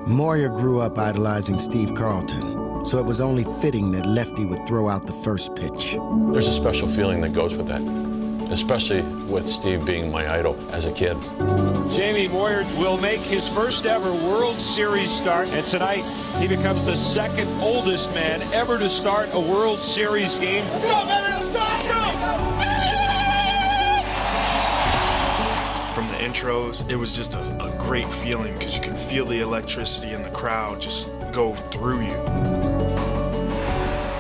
Moyer grew up idolizing Steve Carlton, so it was only fitting that Lefty would throw out the first pitch. There's a special feeling that goes with that, especially with Steve being my idol as a kid. Jamie Moyer will make his first ever World Series start, and tonight he becomes the second oldest man ever to start a World Series game. Let's go, baby! Let's go! Let's go! From the intros, it was just a great feeling because you can feel the electricity in the crowd just go through you.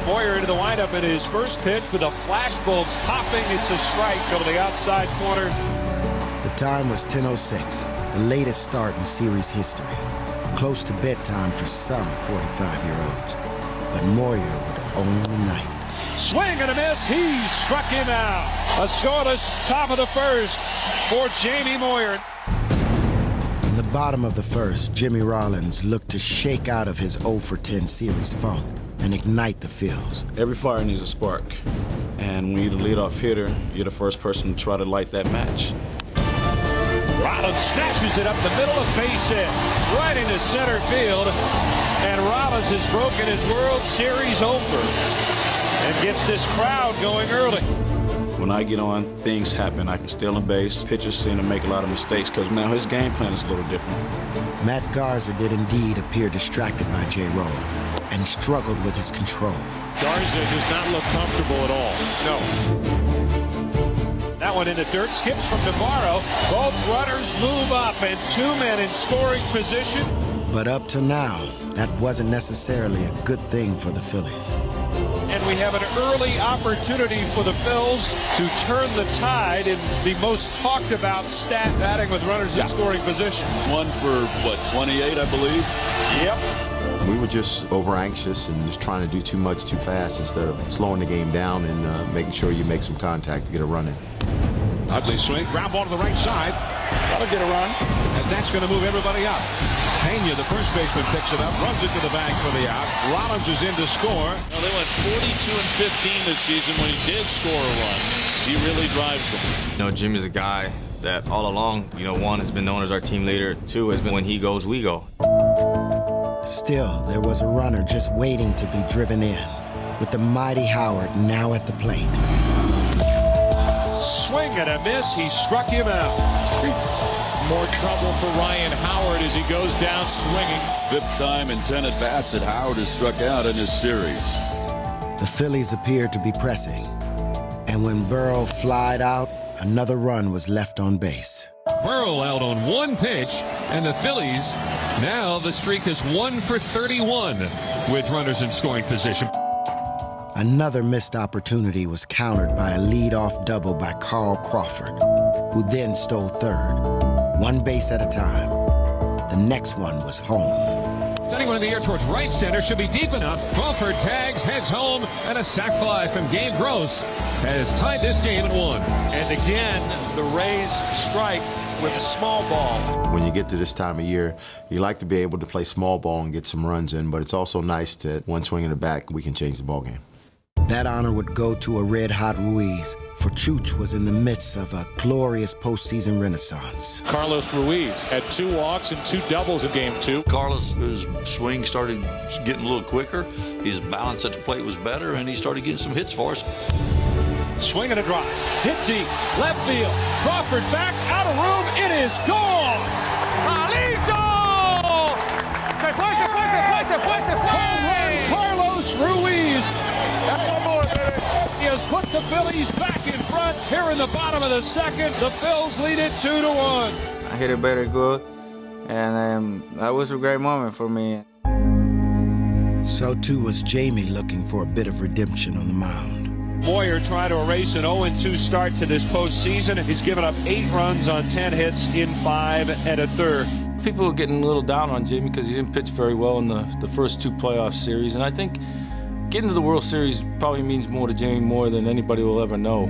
Moyer into the windup in his first pitch with the flashbulbs popping. It's a strike over the outside corner. The time was 10:06, the latest start in series history. Close to bedtime for some 45-year-olds. But Moyer would own the night. Swing and a miss. He struck him out. A scoreless top of the first for Jamie Moyer. In the bottom of the first, Jimmy Rollins looked to shake out of his 0-for-10 series funk and ignite the Phils. Every fire needs a spark. And when you're the leadoff hitter, you're the first person to try to light that match. Rollins snatches it up the middle of base hit, right into center field. And Rollins has broken his World Series opener and gets this crowd going early. When I get on, things happen. I can steal a base. Pitchers seem to make a lot of mistakes because now his game plan is a little different. Matt Garza did indeed appear distracted by J-Roll and struggled with his control. Garza does not look comfortable at all. No. That one in the dirt, skips from Navarro. Both runners move up and 2 men in scoring position. But up to now, that wasn't necessarily a good thing for the Phillies. And we have an early opportunity for the Phils to turn the tide in the most talked about stat, batting with runners in scoring position. One for, what, 28, I believe? Yep. We were just over anxious and just trying to do too much too fast instead of slowing the game down and making sure you make some contact to get a run in. Ugly swing, ground ball to the right side. That'll get a run. And that's going to move everybody up. Pena, the first baseman, picks it up, runs it to the bag for the out. Rollins is in to score. Now, they went 42-15 this season. When he did score a run, he really drives them. You know, Jimmy's a guy that all along, you know, one has been known as our team leader. Two has been when he goes, we go. Still, there was a runner just waiting to be driven in, with the mighty Howard now at the plate. Swing and a miss. He struck him out. More trouble for Ryan Howard as he goes down swinging. Fifth time in 10 at-bats that Howard has struck out in this series. The Phillies appeared to be pressing, and when Burrow flied out, another run was left on base. Burrow out on one pitch, and the Phillies, now the streak is 1 for 31 with runners in scoring position. Another missed opportunity was countered by a lead-off double by Carl Crawford, who then stole third, one base at a time. The next one was home. Sending one in the air towards right center, should be deep enough. Crawford tags, heads home, and a sac fly from Gabe Gross has tied this game at 1. And again, the Rays strike with a small ball. When you get to this time of year, you like to be able to play small ball and get some runs in, but it's also nice that one swing in the back, we can change the ball game. That honor would go to a red-hot Ruiz, for Chooch was in the midst of a glorious postseason renaissance. Carlos Ruiz had 2 walks and 2 doubles in game 2. Carlos's swing started getting a little quicker. His balance at the plate was better, and he started getting some hits for us. Swing and a drive. Hit deep. Left field. Crawford back. Out of room. It is gone. Palito! Se fue, se fue, se fue, se fue, se fue. Home run, Carlos Ruiz. That's one more, baby. He has put the Phillies back in front here in the bottom of the second. The Phils lead it 2-1. I hit it very good, and that was a great moment for me. So too was Jamie looking for a bit of redemption on the mound. Moyer trying to erase an 0-2 start to this postseason. He's given up 8 runs on 10 hits in 5 1/3. People are getting a little down on Jamie because he didn't pitch very well in the first 2 playoff series, and I think getting to the World Series probably means more to Jamie Moyer than anybody will ever know.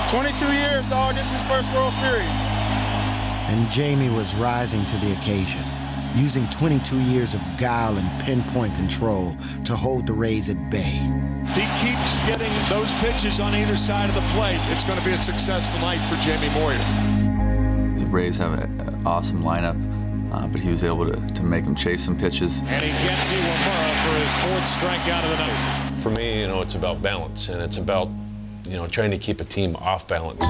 22 years, dog. This is his first World Series. And Jamie was rising to the occasion, using 22 years of guile and pinpoint control to hold the Rays at bay. If he keeps getting those pitches on either side of the plate, it's going to be a successful night for Jamie Moyer. The Rays have an awesome lineup, but he was able to make them chase some pitches. And he gets Iwamura for his 4th strikeout of the night. For me, it's about balance, and it's about, trying to keep a team off balance.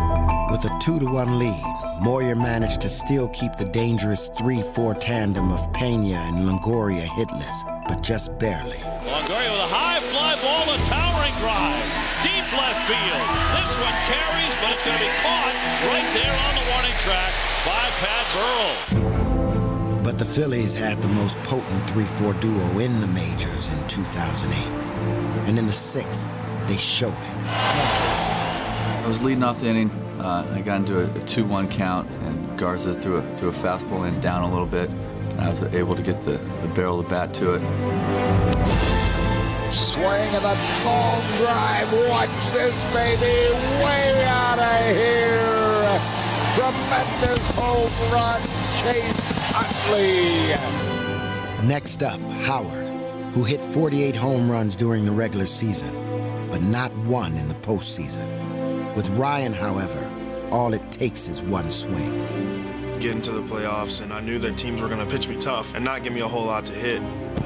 With a 2-1 lead, Moyer managed to still keep the dangerous 3-4 tandem of Pena and Longoria hitless, but just barely. Longoria with a high fly ball, a towering drive. Deep left field. This one carries, but it's going to be caught right there on the warning track by Pat Burrell. But the Phillies had the most potent 3-4 duo in the majors in 2008. And in the 6th, they showed it. I was leading off the inning. I got into a 2-1 count, and Garza threw a fastball in down a little bit, and I was able to get the barrel of the bat to it. Swing of the long drive. Watch this, baby. Way out of here. Tremendous home run. Chase Utley. Next up, Howard, who hit 48 home runs during the regular season, but not one in the postseason. With Ryan, however, all it takes is one swing. Get into the playoffs, and I knew that teams were going to pitch me tough and not give me a whole lot to hit.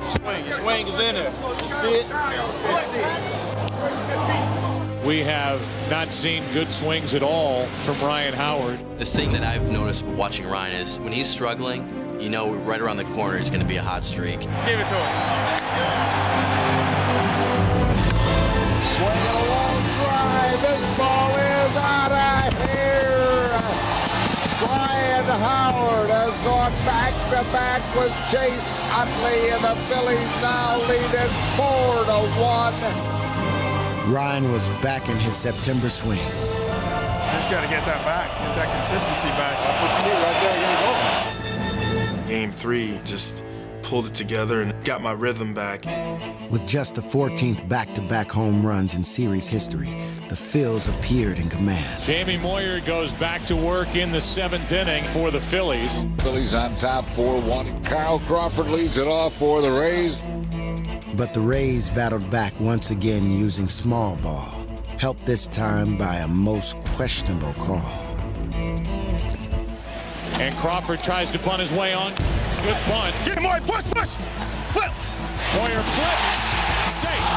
Swing is in it. You see it? We have not seen good swings at all from Ryan Howard. The thing that I've noticed watching Ryan is when he's struggling, right around the corner is going to be a hot streak. Give it to him. Swing a long drive. This ball is out of here. Ryan Howard has gone back-to-back with Chase Utley, and the Phillies now lead it 4-1. Ryan was back in his September swing. Just got to get that back, get that consistency back. That's what you need right there. You're gonna go. Game 3, just pulled it together and got my rhythm back. With just the 14th back-to-back home runs in series history, the Phils appeared in command. Jamie Moyer goes back to work in the 7th inning for the Phillies. Phillies on top 4-1. Kyle Crawford leads it off for the Rays. But the Rays battled back once again using small ball, helped this time by a most questionable call. And Crawford tries to bunt his way on. Good bunt. Get him, Moyer. Push. Flip. Moyer flips. Safe.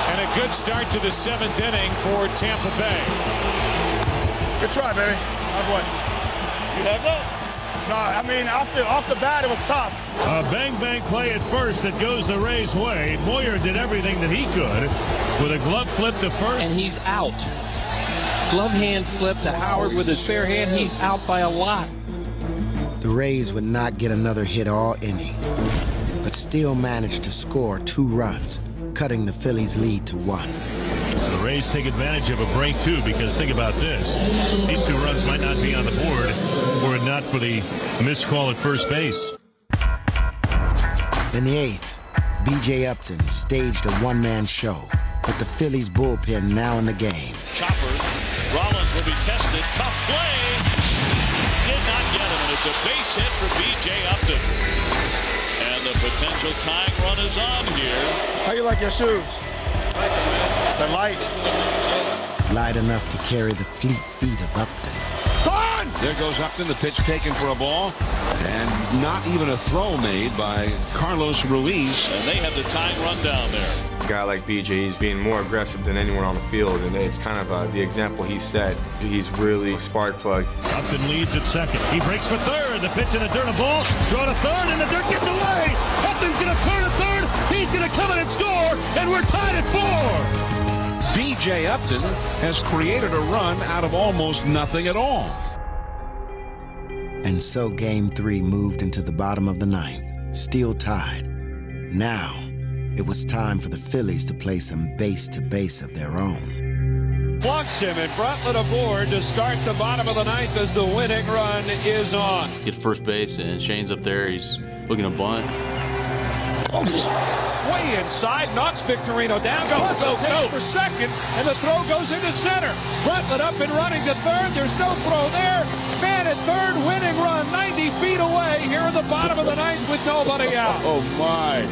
And a good start to the 7th inning for Tampa Bay. Good try, baby. Good boy. You have that? No, I mean, off the bat, it was tough. A bang play at first that goes the Rays' way. Moyer did everything that he could with a glove flip to first. And he's out. Glove hand flip to Howard with his bare hand. He's out by a lot. The Rays would not get another hit all inning, but still managed to score 2 runs, cutting the Phillies' lead to 1. So the Rays take advantage of a break, too, because think about this. These 2 runs might not be on the board were it not for the missed call at first base. In the 8th, B.J. Upton staged a one-man show, with the Phillies bullpen now in the game. Chopper, Rollins will be tested. Tough play. Did not get him, and it's a base hit for B.J. Upton. And the potential tying run is on here. How you like your shoes? They're light. Light enough to carry the fleet feet of Upton. Gone! There goes Upton, the pitch taken for a ball. And not even a throw made by Carlos Ruiz. And they have the tying run down there. A guy like BJ, he's being more aggressive than anyone on the field, and it's kind of the example he set. He's really a spark plug. Upton leads at second. He breaks for third. The pitch in the dirt, a ball. Throw to third, and the dirt gets away. Upton's going to turn to third. He's going to come in and score, and we're tied at 4. B.J. Upton has created a run out of almost nothing at all. And so Game 3 moved into the bottom of the 9th, still tied. Now, it was time for the Phillies to play some base-to-base of their own. Blocks him, and Bruntlett aboard to start the bottom of the ninth as the winning run is on. Get to first base, and Shane's up there. He's looking to bunt. Way inside, knocks Victorino down. Goes for second, and the throw goes into center. Bruntlett up and running to third. There's no throw there. Man at third, winning run 90 feet away here in the bottom of the ninth with nobody out. Oh, my.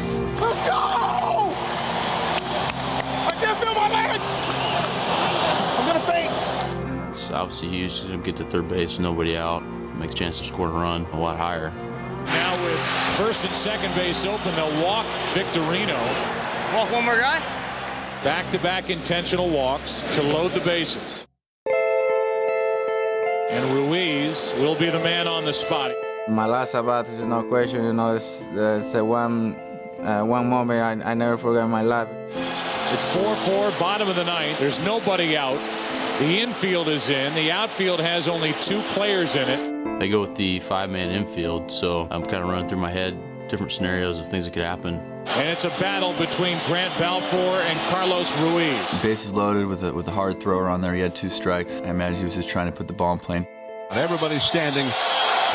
Let's go! I can't feel my legs! I'm going to faint. It's obviously huge to get to third base with nobody out. Makes a chance of scoring a run a lot higher. Now with first and second base open, they'll walk Victorino. Walk one more guy? Back-to-back intentional walks to load the bases. And Ruiz will be the man on the spot. My last at-bat is no question, you know, it's one moment I never forget in my life. It's 4-4, bottom of the ninth. There's nobody out. The infield is in. The outfield has only 2 players in it. They go with the 5-man infield, so I'm kind of running through my head different scenarios of things that could happen. And it's a battle between Grant Balfour and Carlos Ruiz. Bases loaded with a hard thrower on there. He had 2 strikes. I imagine he was just trying to put the ball in play. And everybody's standing,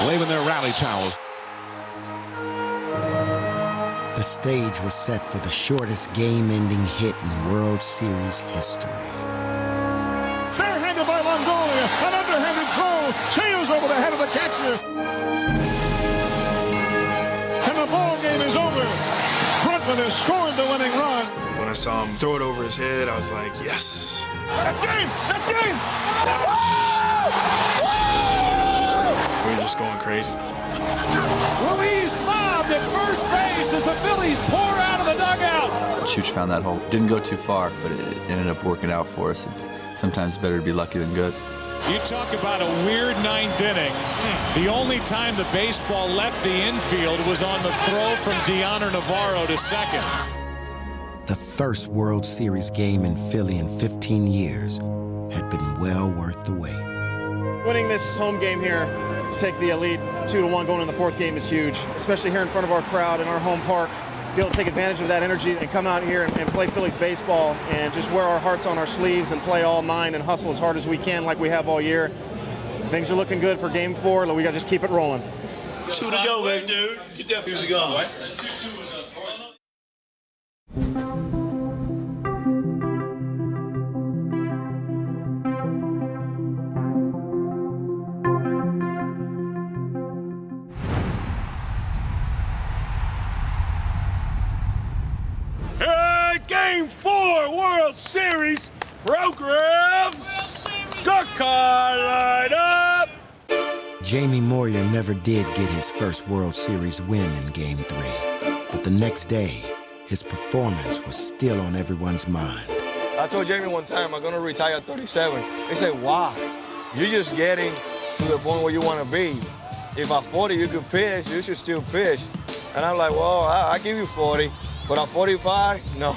waving their rally towels. The stage was set for the shortest game-ending hit in World Series history. Barehanded by Longoria, an underhanded throw, sails over the head of the catcher. And the ball game is over. Bruntlett has scored the winning run. When I saw him throw it over his head, I was like, yes. That's game! That's game! We were just going crazy. Ruiz bobbed at first base as the Phillies pour out of the dugout. Chooch found that hole. Didn't go too far, but it ended up working out for us. It's sometimes better to be lucky than good. You talk about a weird 9th inning. The only time the baseball left the infield was on the throw from Dioner Navarro to second. The first World Series game in Philly in 15 years had been well worth the wait. Winning this home game here, take the elite 2-1 going in the 4th game is huge, especially here in front of our crowd in our home park. Be able to take advantage of that energy and come out here and play Phillies baseball and just wear our hearts on our sleeves and play all 9 and hustle as hard as we can like we have all year. Things are looking good for game 4. We got to just keep it rolling. 2 to go, baby. Dude. Get that music on. Game 4 World Series programs. Scorecard line up. Jamie Moyer never did get his first World Series win in Game 3. But the next day, his performance was still on everyone's mind. I told Jamie one time I'm going to retire at 37. They said, why? You're just getting to the point where you want to be. If at 40 you could pitch, you should still pitch. And I'm like, well, I give you 40. But at 45, no.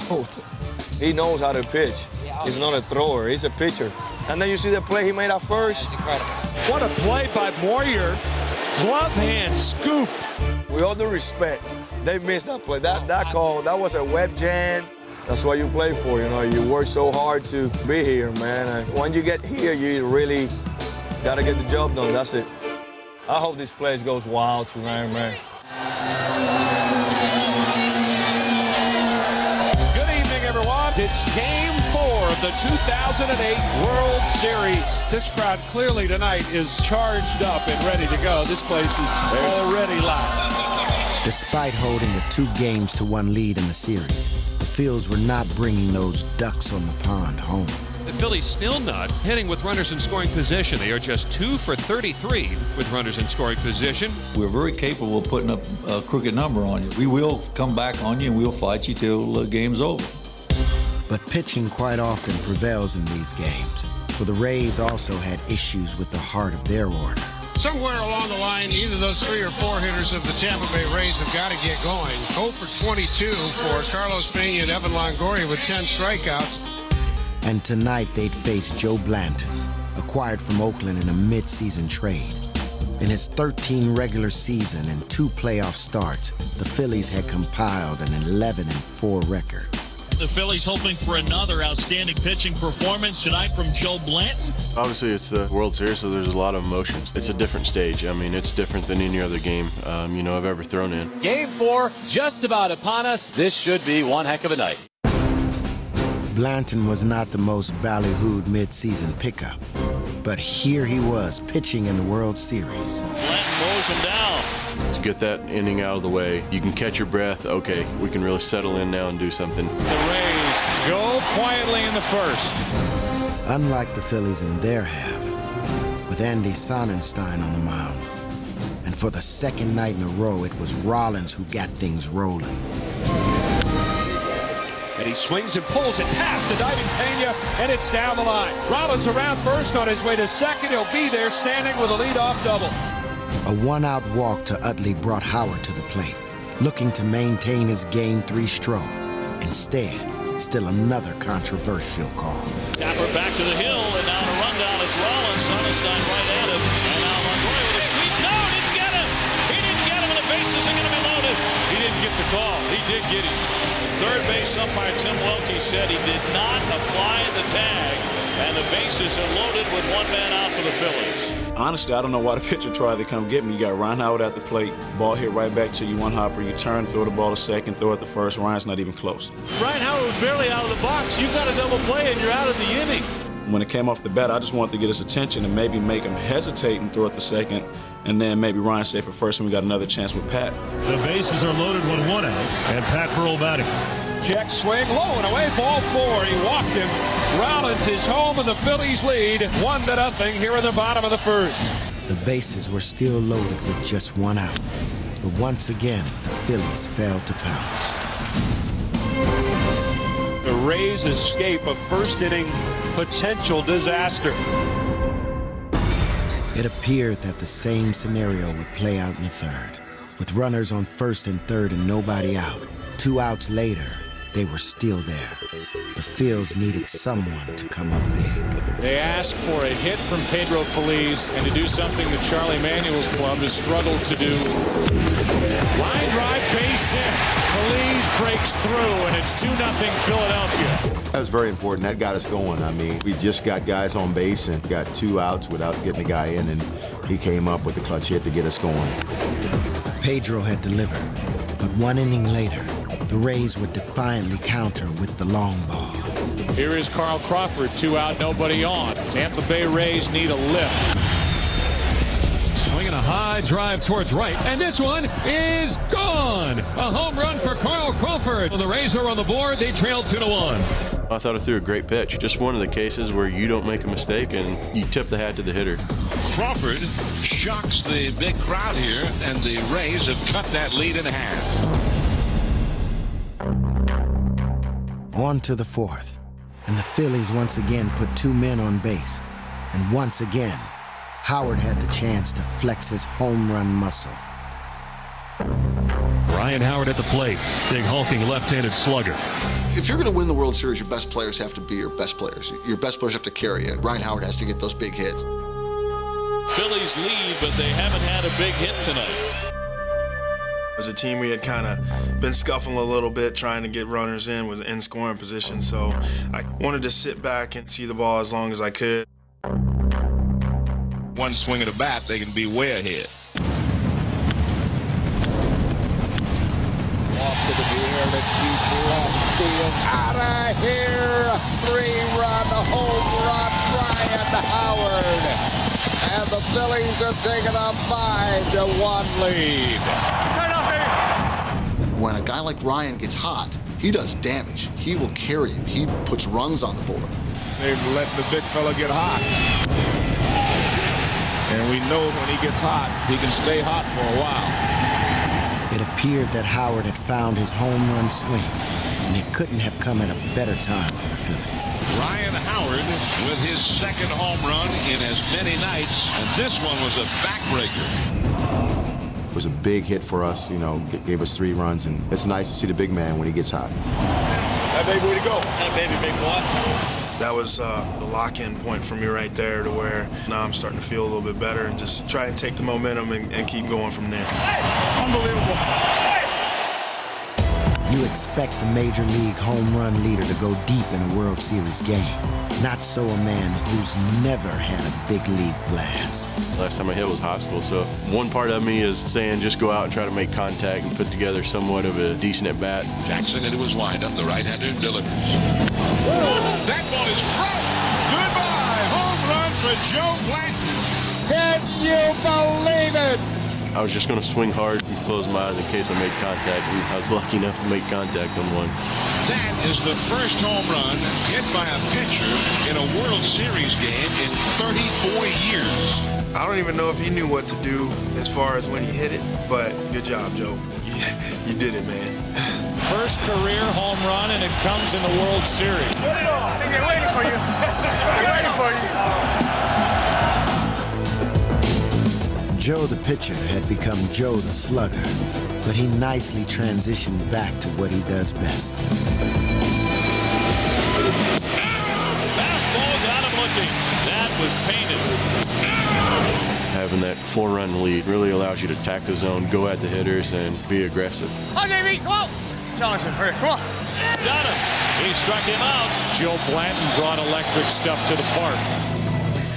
He knows how to pitch. He's not a thrower, he's a pitcher. And then you see the play he made at first. Incredible. What a play by Moyer. Glove hand scoop. With all due respect, they missed that play. That call, that was a web jam. That's what you play for, you know. You work so hard to be here, man. And when you get here, you really got to get the job done. That's it. I hope this place goes wild tonight, man. It's Game 4 of the 2008 World Series. This crowd clearly tonight is charged up and ready to go. This place is already live. Despite holding a 2-1 lead in the series, the Phils were not bringing those ducks on the pond home. The Phillies still not hitting with runners in scoring position. They are just 2 for 33 with runners in scoring position. We're very capable of putting up a crooked number on you. We will come back on you and we'll fight you till the game's over. But pitching quite often prevails in these games, for the Rays also had issues with the heart of their order. Somewhere along the line, either those 3 or 4 hitters of the Tampa Bay Rays have got to get going. 0 for 22 for Carlos Pena and Evan Longoria with 10 strikeouts. And tonight they'd face Joe Blanton, acquired from Oakland in a mid-season trade. In his 13 regular season and 2 playoff starts, the Phillies had compiled an 11-4 record. The Phillies hoping for another outstanding pitching performance tonight from Joe Blanton. Obviously, it's the World Series, so there's a lot of emotions. It's a different stage. I mean, it's different than any other game, I've ever thrown in. Game 4 just about upon us. This should be one heck of a night. Blanton was not the most ballyhooed midseason pickup, but here he was pitching in the World Series. Blanton mows him down. To get that inning out of the way, you can catch your breath. Okay, we can really settle in now and do something. The Rays go quietly in the first. Unlike the Phillies in their half, with Andy Sonnenstein on the mound. And for the second night in a row, it was Rollins who got things rolling. And he swings and pulls it past the diving Pena, and it's down the line. Rollins around first on his way to second. He'll be there standing with a leadoff double. A one-out walk to Utley brought Howard to the plate, looking to maintain his Game 3 stroke. Instead, still another controversial call. Tapper back to the hill, and now to run down, it's Rollins. Sonnenstein right at him. And now Longoria with a sweep. No, didn't get him. He didn't get him, and the bases are going to be loaded. He didn't get the call. He did get him. Third base umpire Tim Welke said he did not apply the tag, and the bases are loaded with one man out for the Phillies. Honestly, I don't know why the pitcher tried to come get me. You got Ryan Howard at the plate, ball hit right back to you, one hopper, you turn, throw the ball to second, throw it to first. Ryan's not even close. Ryan Howard was barely out of the box. You've got a double play and you're out of the inning. When it came off the bat, I just wanted to get his attention and maybe make him hesitate and throw it to second, and then maybe Ryan stay for first, and we got another chance with Pat. The bases are loaded with one out, and Pat Burrell batting. Check swing, low and away, ball 4. He walked him. Rollins is home, and the Phillies lead 1-0 here in the bottom of the first. The bases were still loaded with just one out, but once again, the Phillies failed to pounce. The Rays escape a first-inning potential disaster. It appeared that the same scenario would play out in the third. With runners on first and third and nobody out, 2 outs later, they were still there. The Phils needed someone to come up big. They asked for a hit from Pedro Feliz and to do something that Charlie Manuel's club has struggled to do. Line drive, base hit. Feliz breaks through, and it's 2-0 Philadelphia. That was very important. That got us going. I mean, we just got guys on base and got 2 outs without getting the guy in, and he came up with the clutch hit to get us going. Pedro had delivered, but 1 inning later, the Rays would defiantly counter with the long ball. Here is Carl Crawford, 2 out, nobody on. Tampa Bay Rays need a lift. Swinging a high drive towards right, and this one is gone. A home run for Carl Crawford. The Rays are on the board. They trail 2-1. I thought I threw a great pitch. Just one of the cases where you don't make a mistake and you tip the hat to the hitter. Crawford shocks the big crowd here, and the Rays have cut that lead in half. On to the fourth, and the Phillies once again put 2 men on base. And once again, Howard had the chance to flex his home run muscle. Ryan Howard at the plate, big hulking left-handed slugger. If you're going to win the World Series, your best players have to be your best players. Your best players have to carry it. Ryan Howard has to get those big hits. Phillies lead, but they haven't had a big hit tonight. As a team, we had kind of been scuffling a little bit, trying to get runners in scoring position. So I wanted to sit back and see the ball as long as I could. One swing of the bat, they can be way ahead. Off to the near deep left field. Out of here. 3-run home run, Ryan Howard. And the Phillies have taken a 5-1 lead. When a guy like Ryan gets hot, he does damage. He will carry you. He puts runs on the board. They've let the big fella get hot. And we know when he gets hot, he can stay hot for a while. It appeared that Howard had found his home run swing, and it couldn't have come at a better time for the Phillies. Ryan Howard with his second home run in as many nights, and this one was a backbreaker. It was a big hit for us, gave us 3 runs, and it's nice to see the big man when he gets hot. That baby, way to go. That baby, big boy. That was the lock-in point for me right there, to where now I'm starting to feel a little bit better and just try and take the momentum and keep going from there. Unbelievable. You expect the Major League home run leader to go deep in a World Series game. Not so a man who's never had a big league blast. Last time I hit was high school, so one part of me is saying just go out and try to make contact and put together somewhat of a decent at bat. Jackson into his windup, the right-hander delivers. That ball is dropped. Goodbye. Home run for Joe Blanton. Can you believe it? I was just going to swing hard and close my eyes in case I made contact, and I was lucky enough to make contact on one. That is the first home run hit by a pitcher in a World Series game in 34 years. I don't even know if he knew what to do as far as when he hit it, but good job, Joe. You did it, man. First career home run, and it comes in the World Series. They're waiting for you. They're waiting for you. Joe the pitcher had become Joe the slugger, but he nicely transitioned back to what he does best. Fastball got him looking. That was painted. Having that 4-run lead really allows you to attack the zone, go at the hitters, and be aggressive. Come on, JV, come on. Challenge him, hurry, come on. Got him. He struck him out. Joe Blanton brought electric stuff to the park.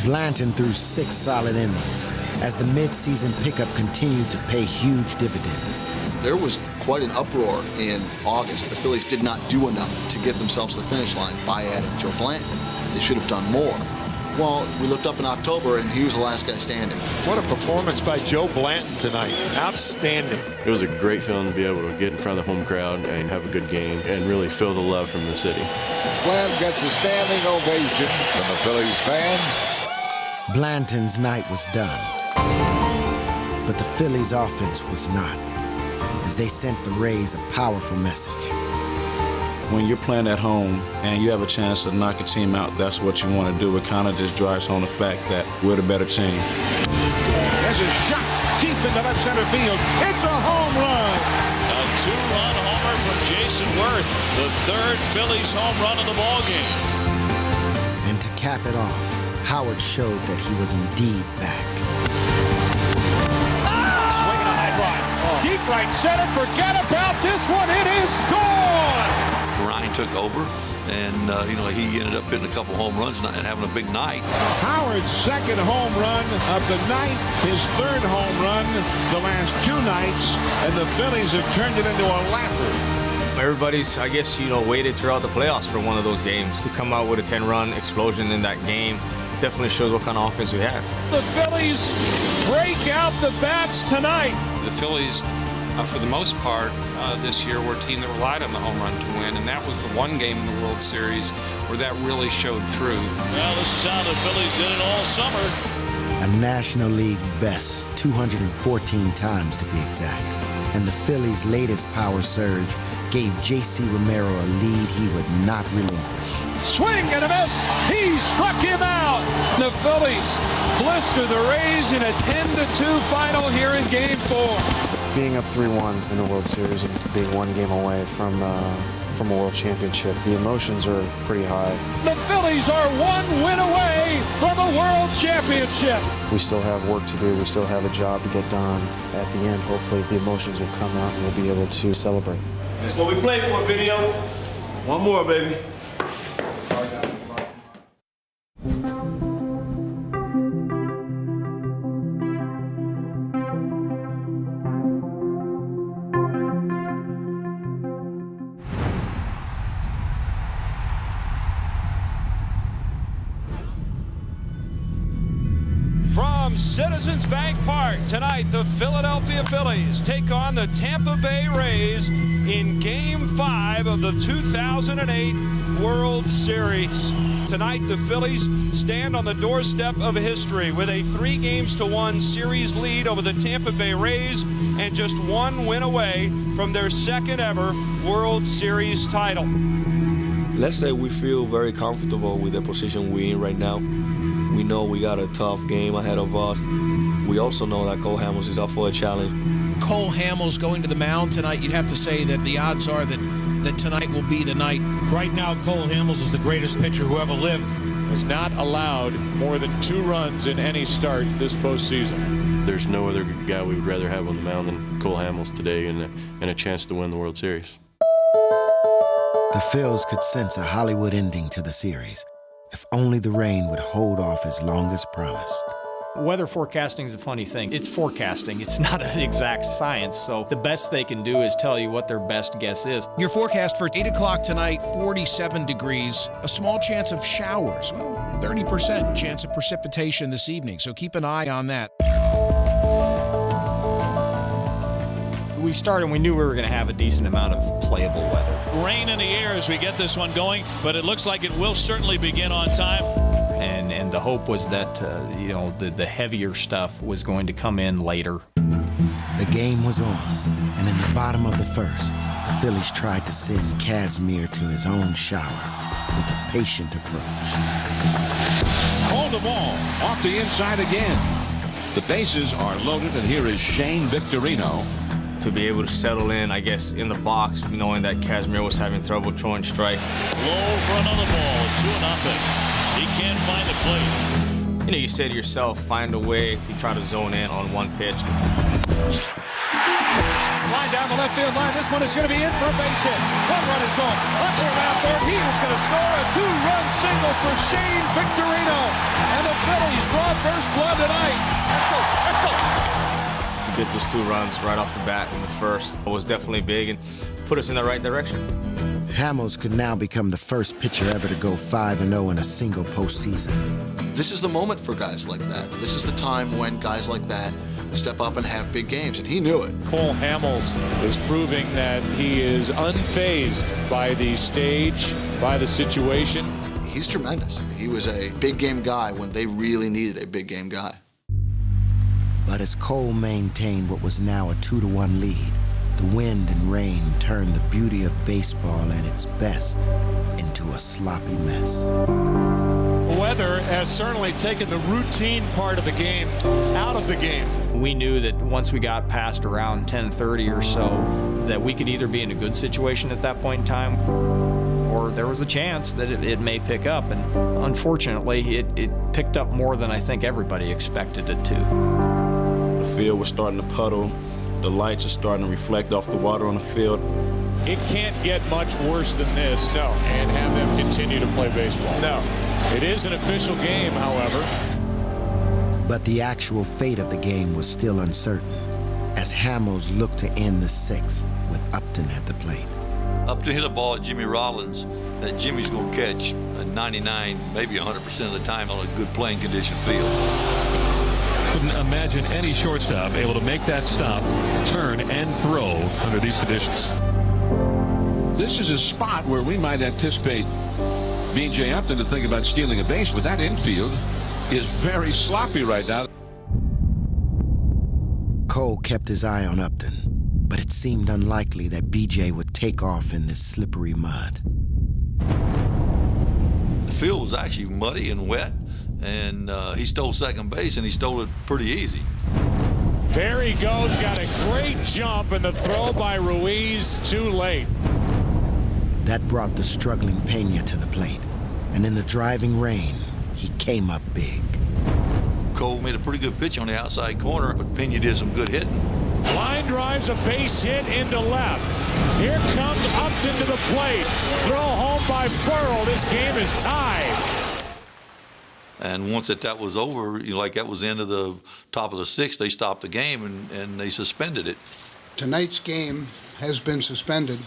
Blanton threw 6 solid innings as the midseason pickup continued to pay huge dividends. There was quite an uproar in August. The Phillies did not do enough to get themselves to the finish line by adding Joe Blanton. They should have done more. Well, we looked up in October, and he was the last guy standing. What a performance by Joe Blanton tonight. Outstanding. It was a great feeling to be able to get in front of the home crowd and have a good game and really feel the love from the city. Glenn gets a standing ovation from the Phillies fans. Blanton's night was done, but the Phillies' offense was not, as they sent the Rays a powerful message. When you're playing at home and you have a chance to knock a team out, that's what you want to do. It kind of just drives home the fact that we're the better team. There's a shot deep into left center field. It's a home run. A 2-run homer from Jason Worth, the 3rd Phillies home run of the ballgame. And to cap it off, Howard showed that he was indeed back. Swinging a high drive. Deep right center. Forget about this one. It is gone. Ryan took over, and he ended up hitting a couple home runs and having a big night. Howard's second home run of the night, his 3rd home run the last 2 nights, and the Phillies have turned it into a lapper. Everybody's, I guess, waited throughout the playoffs for one of those games. To come out with a 10-run explosion in that game definitely shows what kind of offense we have. The Phillies break out the bats tonight. The Phillies, for the most part, this year were a team that relied on the home run to win, and that was the one game in the World Series where that really showed through. Well, this is how the Phillies did it all summer. A National League best 214 times to be exact. And the Phillies' latest power surge gave J.C. Romero a lead he would not relinquish. Swing and a miss. He struck him out. The Phillies blister the Rays in a 10-2 final here in Game 4. Being up 3-1 in the World Series and being one game away from a World Championship, the emotions are pretty high. The Phillies are one win away from a World Championship. We still have work to do. We still have a job to get done. At the end, hopefully the emotions will come out and we'll be able to celebrate. That's what we play for, video. One more, baby. From Citizens Bank Park tonight, the Philadelphia Phillies take on the Tampa Bay Rays in Game 5 of the 2008 World Series. Tonight, the Phillies stand on the doorstep of history with a 3-1 series lead over the Tampa Bay Rays and just one win away from their second ever World Series title. Let's say we feel very comfortable with the position we're in right now. We know we got a tough game ahead of us. We also know that Cole Hamels is up for a challenge. Cole Hamels going to the mound tonight, you'd have to say that the odds are that tonight will be the night. Right now, Cole Hamels is the greatest pitcher who ever lived. Has not allowed more than 2 runs in any start this postseason. There's no other guy we would rather have on the mound than Cole Hamels today, and a chance to win the World Series. The Phils could sense a Hollywood ending to the series, if only the rain would hold off as long as promised. Weather forecasting is a funny thing. It's forecasting. It's not an exact science, so the best they can do is tell you what their best guess is. Your forecast for 8 o'clock tonight, 47 degrees, a small chance of showers. Well, 30% chance of precipitation this evening, so keep an eye on that. We started and we knew we were going to have a decent amount of playable weather. Rain in the air as we get this one going, but it looks like it will certainly begin on time. And the hope was that, the heavier stuff was going to come in later. The game was on, and in the bottom of the first, the Phillies tried to send Casimir to his own shower with a patient approach. Hold the ball off the inside again. The bases are loaded, and here is Shane Victorino. To be able to settle in, I guess, in the box, knowing that Casimir was having trouble throwing strikes. Low for another ball, 2-0. He can't find the plate. You said to yourself, find a way to try to zone in on one pitch. Line down the left field line. This one is going to be in for a base hit. 1 run is home. Up there around third. He is going to score a 2-run single for Shane Victorino. And the Phillies draw first blood tonight. Let's go. Let's go. To get those 2 runs right off the bat in the first was definitely big and put us in the right direction. Hamels could now become the first pitcher ever to go 5-0 in a single postseason. This is the moment for guys like that. This is the time when guys like that step up and have big games, and he knew it. Cole Hamels is proving that he is unfazed by the stage, by the situation. He's tremendous. He was a big game guy when they really needed a big game guy. But as Cole maintained what was now a 2-1 lead, the wind and rain turned the beauty of baseball at its best into a sloppy mess. Weather has certainly taken the routine part of the game out of the game. We knew that once we got past around 10:30 or so, that we could either be in a good situation at that point in time, or there was a chance that it may pick up. And unfortunately, it picked up more than I think everybody expected it to. The field was starting to puddle. The lights are starting to reflect off the water on the field. It can't get much worse than this and have them continue to play baseball. No. It is an official game, however. But the actual fate of the game was still uncertain, as Hamels looked to end the 6th with Upton at the plate. Upton hit a ball at Jimmy Rollins that Jimmy's going to catch 99, maybe 100% of the time on a good playing condition field. Couldn't imagine any shortstop able to make that stop, turn, and throw under these conditions. This is a spot where we might anticipate B.J. Upton to think about stealing a base, but that infield is very sloppy right now. Cole kept his eye on Upton, but it seemed unlikely that B.J. would take off in this slippery mud. The field was actually muddy and wet, and he stole second base, and he stole it pretty easy. There he goes, got a great jump, and the throw by Ruiz too late. That brought the struggling Pena to the plate, and in the driving rain, he came up big. Cole made a pretty good pitch on the outside corner, but Pena did some good hitting. Line drives a base hit into left. Here comes Upton to the plate. Throw home by Burrell. This game is tied. And once that was over, like that was the end of the top of the 6th, they stopped the game and they suspended it. Tonight's game has been suspended.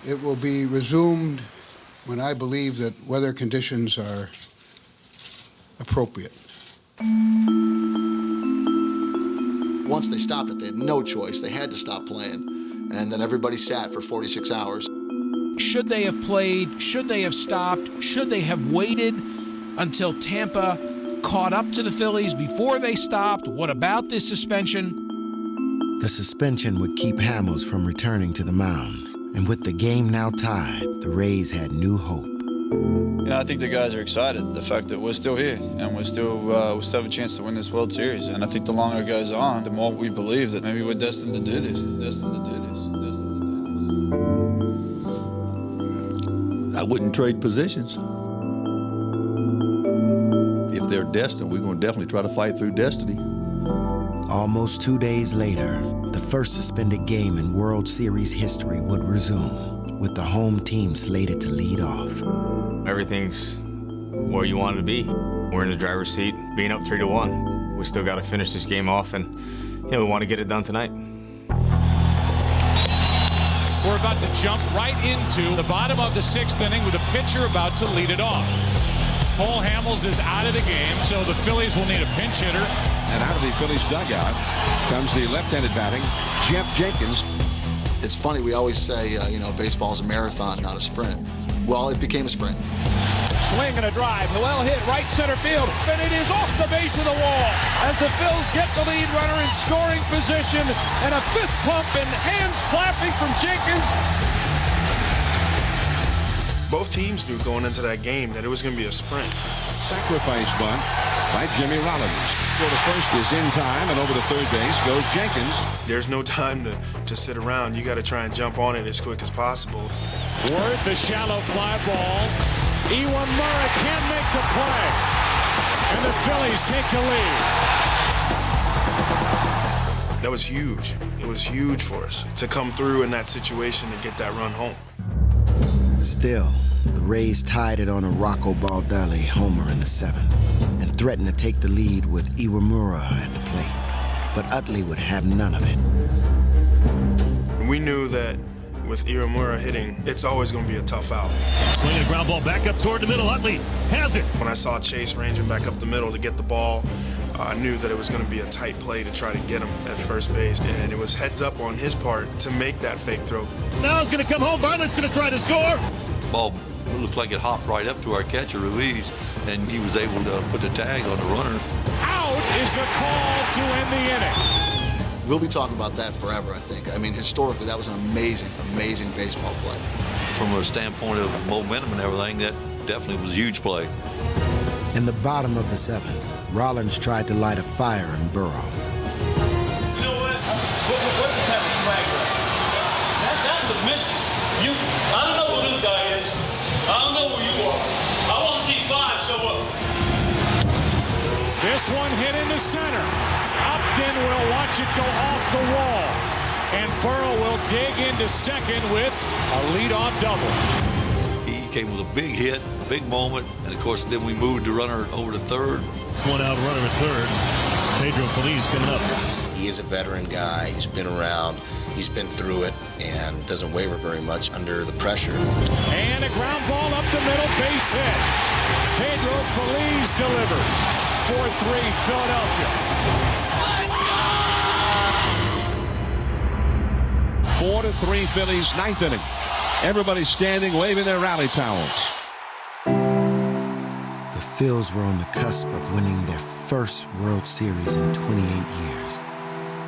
It will be resumed when I believe that weather conditions are appropriate. Once they stopped it, they had no choice. They had to stop playing. And then everybody sat for 46 hours. Should they have played? Should they have stopped? Should they have waited until Tampa caught up to the Phillies before they stopped? What about this suspension? The suspension would keep Hamels from returning to the mound. And with the game now tied, the Rays had new hope. I think the guys are excited. The fact that we're still here and we still have a chance to win this World Series. And I think the longer it goes on, the more we believe that maybe we're destined to do this. I wouldn't trade positions. If they're destined, we're going to definitely try to fight through destiny. Almost 2 days later, the first suspended game in World Series history would resume, with the home team slated to lead off. Everything's where you want it to be. We're in the driver's seat, being up 3-1. We still got to finish this game off, and we want to get it done tonight. We're about to jump right into the bottom of the 6th inning with a pitcher about to lead it off. Cole Hamels is out of the game, so the Phillies will need a pinch hitter. And out of the Phillies dugout comes the left-handed batting, Jeff Jenkins. It's funny, we always say, baseball's a marathon, not a sprint. Well, it became a sprint. Swing and a drive. Noel hit right center field, and it is off the base of the wall as the Phils get the lead runner in scoring position, and a fist pump and hands clapping from Jenkins. Both teams knew going into that game that it was going to be a sprint. Sacrifice bunt by Jimmy Rollins. Go to first is in time, and over to third base goes Jenkins. There's no time to sit around. You got to try and jump on it as quick as possible. Worth a shallow fly ball. Iwamura can't make the play. And the Phillies take the lead. That was huge. It was huge for us to come through in that situation to get that run home. Still, the Rays tied it on a Rocco Baldelli homer in the 7th and threatened to take the lead with Iwamura at the plate. But Utley would have none of it. We knew that with Iwamura hitting, it's always going to be a tough out. Swinging a ground ball back up toward the middle. Utley has it. When I saw Chase ranging back up the middle to get the ball, I knew that it was going to be a tight play to try to get him at first base, and it was heads up on his part to make that fake throw. Now it's going to come home. Bartlett's going to try to score. Ball looked like it hopped right up to our catcher, Ruiz, and he was able to put the tag on the runner. Out is the call to end the inning. We'll be talking about that forever, I think. I mean, historically, that was an amazing, amazing baseball play. From a standpoint of momentum and everything, that definitely was a huge play. In the bottom of the 7th, Rollins tried to light a fire in Burrow. You know what? What's the kind of swag right? That's the mission. I don't know who this guy is. I don't know who you are. I want to see 5 show up. This one hit into center. Upton will watch it go off the wall. And Burrow will dig into second with a leadoff double. He came with a big hit, big moment, and of course then we moved the runner over to third. One out runner at third. Pedro Feliz coming up. He is a veteran guy. He's been around. He's been through it and doesn't waver very much under the pressure. And a ground ball up the middle, base hit. Pedro Feliz delivers. 4-3 Philadelphia. 4-3 Phillies, 9th inning. Everybody standing, waving their rally towels. The Phils were on the cusp of winning their first World Series in 28 years.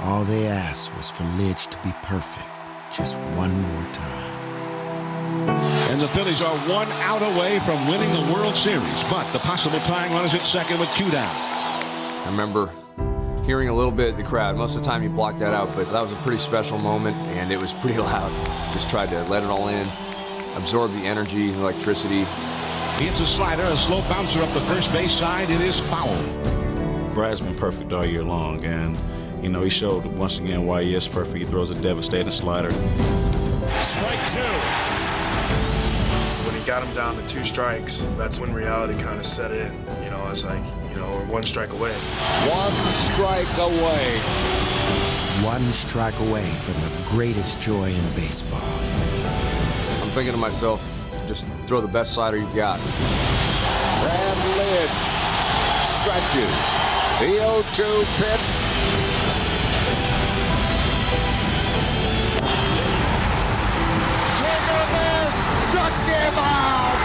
All they asked was for Lidge to be perfect just one more time. And the Phillies are 1 out away from winning the World Series, but the possible tying run is at second with 2 down. I remember hearing a little bit of the crowd. Most of the time you block that out, but that was a pretty special moment, and it was pretty loud. Just tried to let it all in, absorb the energy and electricity. He hits a slider, a slow bouncer up the first base side. It is foul. Brad's been perfect all year long, and he showed once again why he is perfect. He throws a devastating slider. Strike 2. When he got him down to 2 strikes, that's when reality kind of set in. It's like, we're 1 strike away. 1 strike away. 1 strike away from the greatest joy in baseball. I'm thinking to myself, just throw the best slider you've got. Brad Lidge stretches. The 0-2 pitch. Swing and a miss. Struck him out.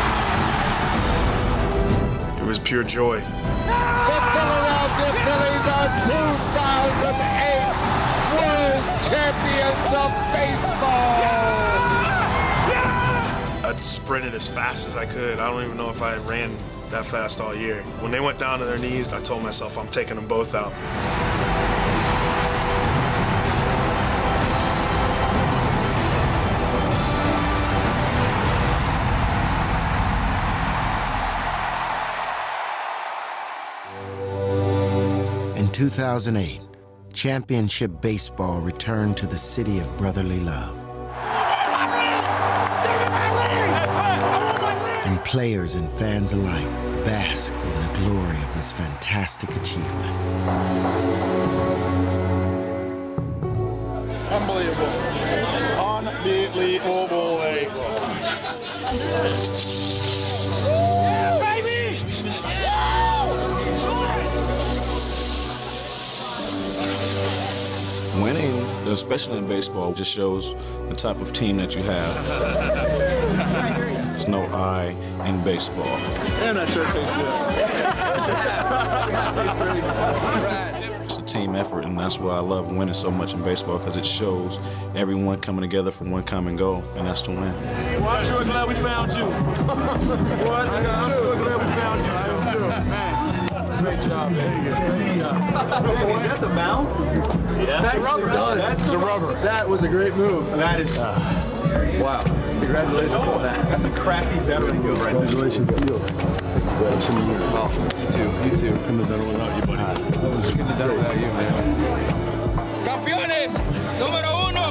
It was pure joy. The Philadelphia Phillies are 2008 World Champions of Baseball. That's sprinted as fast as I could. I don't even know if I ran that fast all year. When they went down to their knees, I told myself I'm taking them both out. In 2008, championship baseball returned to the city of brotherly love. And players and fans alike basked in the glory of this fantastic achievement. Unbelievable. Unbelievable. Winning, especially in baseball, just shows the type of team that you have. There's no I in baseball. And that sure tastes good. It's a team effort, and that's why I love winning so much in baseball, because it shows everyone coming together for one common goal, and that's to win. Well, I'm sure glad we found you. What? I'm sure glad we found you. I am too. Man. Great job, man. Great job. Is that the mound? Yeah. That's the rubber. That's the rubber. That was a great move. That is. Wow. Congratulations on that. That's a crafty veteran move right there. Congratulations to you. Well, you too. You too. Couldn't have done it without you, buddy. Couldn't have done it without you, man. Campeones, número uno.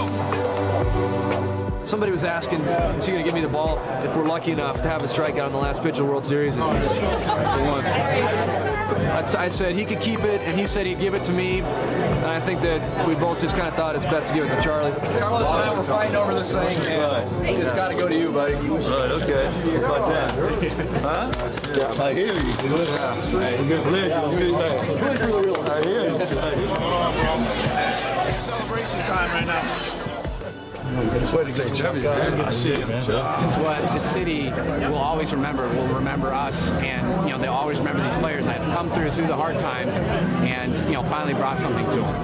Somebody was asking, is he going to give me the ball if we're lucky enough to have a strikeout in the last pitch of the World Series? And that's the one. I said he could keep it, and he said he'd give it to me. And I think that we both just kind of thought it's best to give it to Charlie. Carlos and I were fighting over this thing, and it's got to go to you, buddy. Right, okay. How about that? Huh? Yeah, I hear you. I hear you. It's celebration time right now. This is what the city will always remember. Will remember us, and they'll always remember these players that have come through the hard times, and finally brought something to them.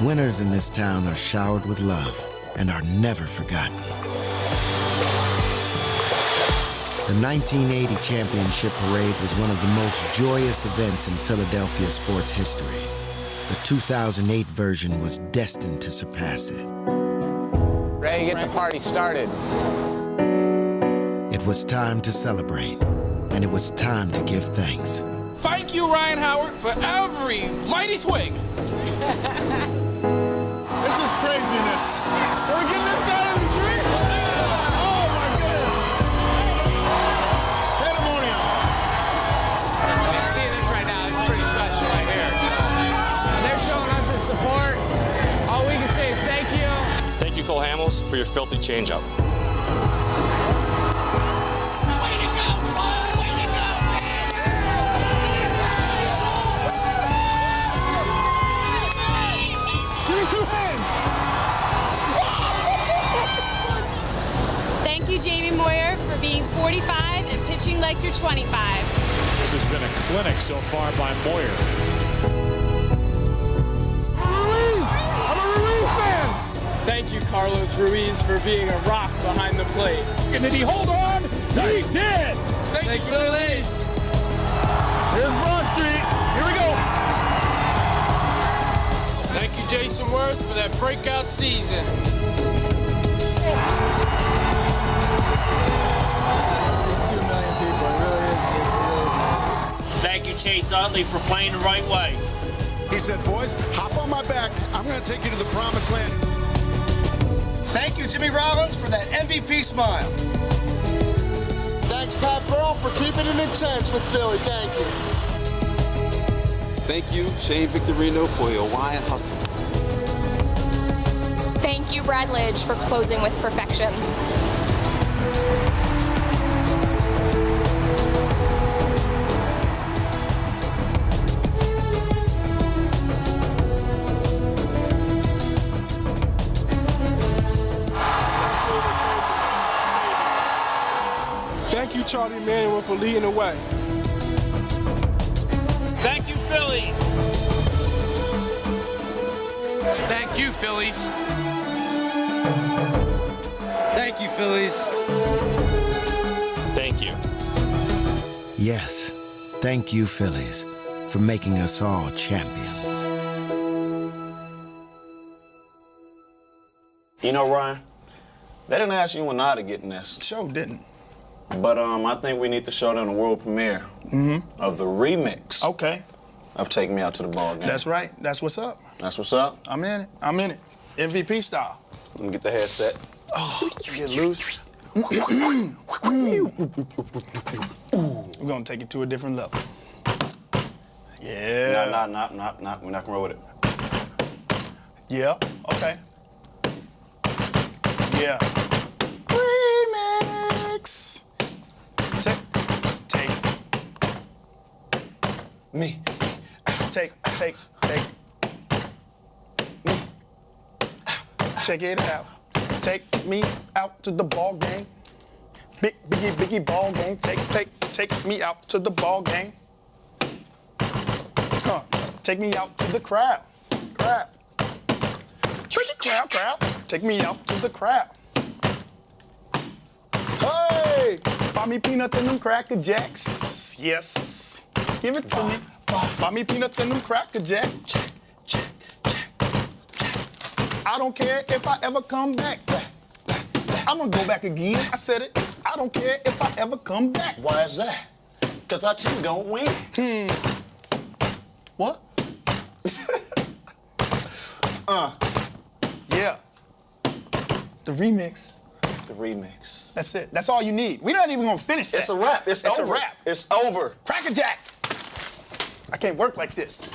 Winners in this town are showered with love and are never forgotten. The 1980 championship parade was one of the most joyous events in Philadelphia sports history. The 2008 version was destined to surpass it. Ready to get the party started. It was time to celebrate, and it was time to give thanks. Thank you, Ryan Howard, for every mighty swing. This is craziness. We're getting this guy in the tree? Oh, my goodness. Pandemonium. I mean, seeing this right now is pretty special right here. And they're showing us his support. All we can say is thank you. Thank you, Cole Hamels, for your filthy changeup. Thank you, Jamie Moyer, for being 45 and pitching like you're 25. This has been a clinic so far by Moyer. I'm a Ruiz fan. Thank you, Carlos Ruiz, for being a rock behind the plate. And did he hold on? He did! Thank you, Phillies. Here's Broad Street. Here we go. Thank you, Jason Worth, for that breakout season. Thank you, Chase Utley, for playing the right way. He said, boys, hop on my back. I'm going to take you to the promised land. Thank you, Jimmy Rollins, for that MVP smile. Thanks, Pat Burrell, for keeping it intense with Philly. Thank you. Thank you, Shane Victorino, for your Hawaiian hustle. Thank you, Brad Lidge, for closing with perfection. Thank you, Charlie Manuel, for leading the way. Thank you, Phillies. Thank you, Phillies. Thank you, Phillies. Yes, thank you, Phillies, for making us all champions. You know, Ryan, they didn't ask you and I to get in this. Sure didn't. But I think we need to show them the world premiere of the remix. Okay. Of Take Me Out to the Ball Game. That's right. That's what's up. That's what's up. I'm in it. I'm in it. MVP style. Let me get the headset. Oh, you get loose. We're gonna take it to a different level. Yeah. Nah. We're not gonna roll with it. Yeah. Okay. Yeah. Remix. Take. Me. Take. Me. Check it out. Take me out to the ball game. Biggie ball game. Take me out to the ball game. Take me out to the crowd. Crowd. Take me out to the crowd. Hey! Buy me peanuts and them Cracker Jacks. Yes. Give it to me. Buy me peanuts and them Cracker Jacks. I don't care if I ever come back. I'm gonna go back again. I said it. I don't care if I ever come back. Why is that? Because our team gonna win. What? Yeah. The remix. The remix. That's it. That's all you need. We're not even gonna finish that. It's a wrap. It's over. a wrap. It's over. Cracker Jack. I can't work like this.